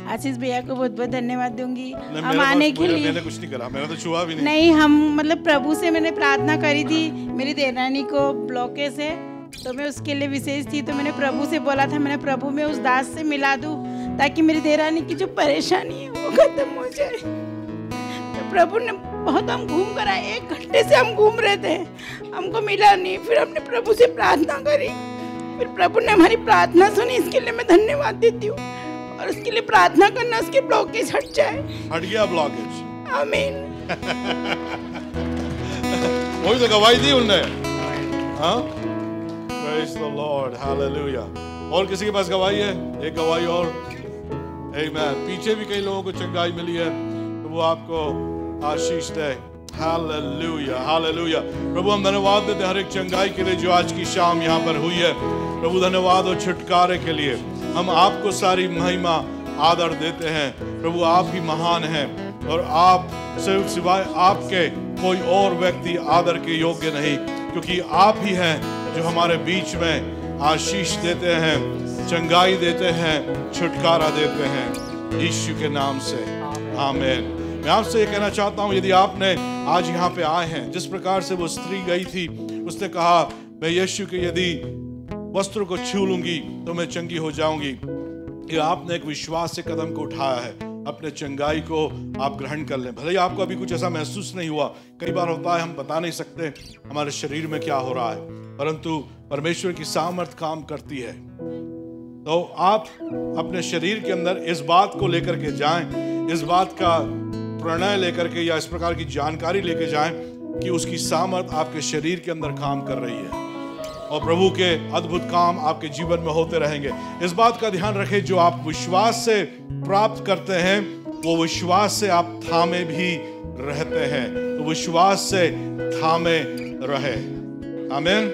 आशीष भैया को बहुत बहुत धन्यवाद दूंगी हम आने के लिए। मैंने कुछ नहीं करा, मैंने तो छुआ भी नहीं। नहीं, हम मतलब प्रभु से मैंने प्रार्थना करी थी, मेरी देवरानी को ब्लॉकेज है तो मैं उसके लिए विशेष थी, तो मैंने प्रभु से बोला था, मैंने प्रभु में उस दास से मिला दूं ताकि मेरी देवरानी की जो परेशानी है वो खत्म हो जाए। तो प्रभु ने बहुत, हम घूम कर आए, 1 घंटे से हम घूम रहे थे, हमको मिला नहीं। फिर हमने प्रभु से प्रार्थना करी, फिर प्रभु ने हमारी प्रार्थना सुनी, इसके लिए मैं धन्यवाद देती हूँ। और उसके लिए प्रार्थना करना, उसके ब्लॉकेज हट जाए। हट गया ब्लॉकेज। आमीन। वही तो गवाही दी उनने। हाँ, प्रेज द लॉर्ड, हालेलुया। और किसी के पास गवाही है? एक गवाही और। आमीन। पीछे भी कई लोगों को चंगाई मिली है, तो वो आपको आशीष दे। Hallelujah, hallelujah. प्रभु हम धन्यवाद देते हर एक चंगाई के लिए जो आज की शाम यहाँ पर हुई है। प्रभु धन्यवाद और छुटकारे के लिए हम आपको सारी महिमा आदर देते हैं। प्रभु आप ही महान हैं और आप सिर्फ सिवाय आपके कोई और व्यक्ति आदर के योग्य नहीं, क्योंकि आप ही हैं जो हमारे बीच में आशीष देते हैं, चंगाई देते हैं, छुटकारा देते हैं, यीशु के नाम से आमीन। मैं आपसे ये कहना चाहता हूँ, यदि आपने आज यहाँ पे आए हैं, जिस प्रकार से वो स्त्री गई थी, उसने कहा मैं यीशु के यदि वस्त्र को छू लूंगी तो मैं चंगी हो जाऊंगी। ये आपने एक विश्वास से कदम को उठाया है, अपने चंगाई को आप ग्रहण कर लें। भले ही आपको अभी कुछ ऐसा महसूस नहीं हुआ, कई बार होता है हम बता नहीं सकते हमारे शरीर में क्या हो रहा है, परंतु परमेश्वर की सामर्थ काम करती है। तो आप अपने शरीर के अंदर इस बात को लेकर के जाएं, इस बात का प्रणय लेकर के या इस प्रकार की जानकारी लेके जाएं कि उसकी सामर्थ आपके शरीर के अंदर काम कर रही है और प्रभु के अद्भुत काम आपके जीवन में होते रहेंगे। इस बात का ध्यान रखें, जो आप विश्वास से प्राप्त करते हैं वो विश्वास से आप थामे भी रहते हैं, तो विश्वास से थामे रहे। आमीन।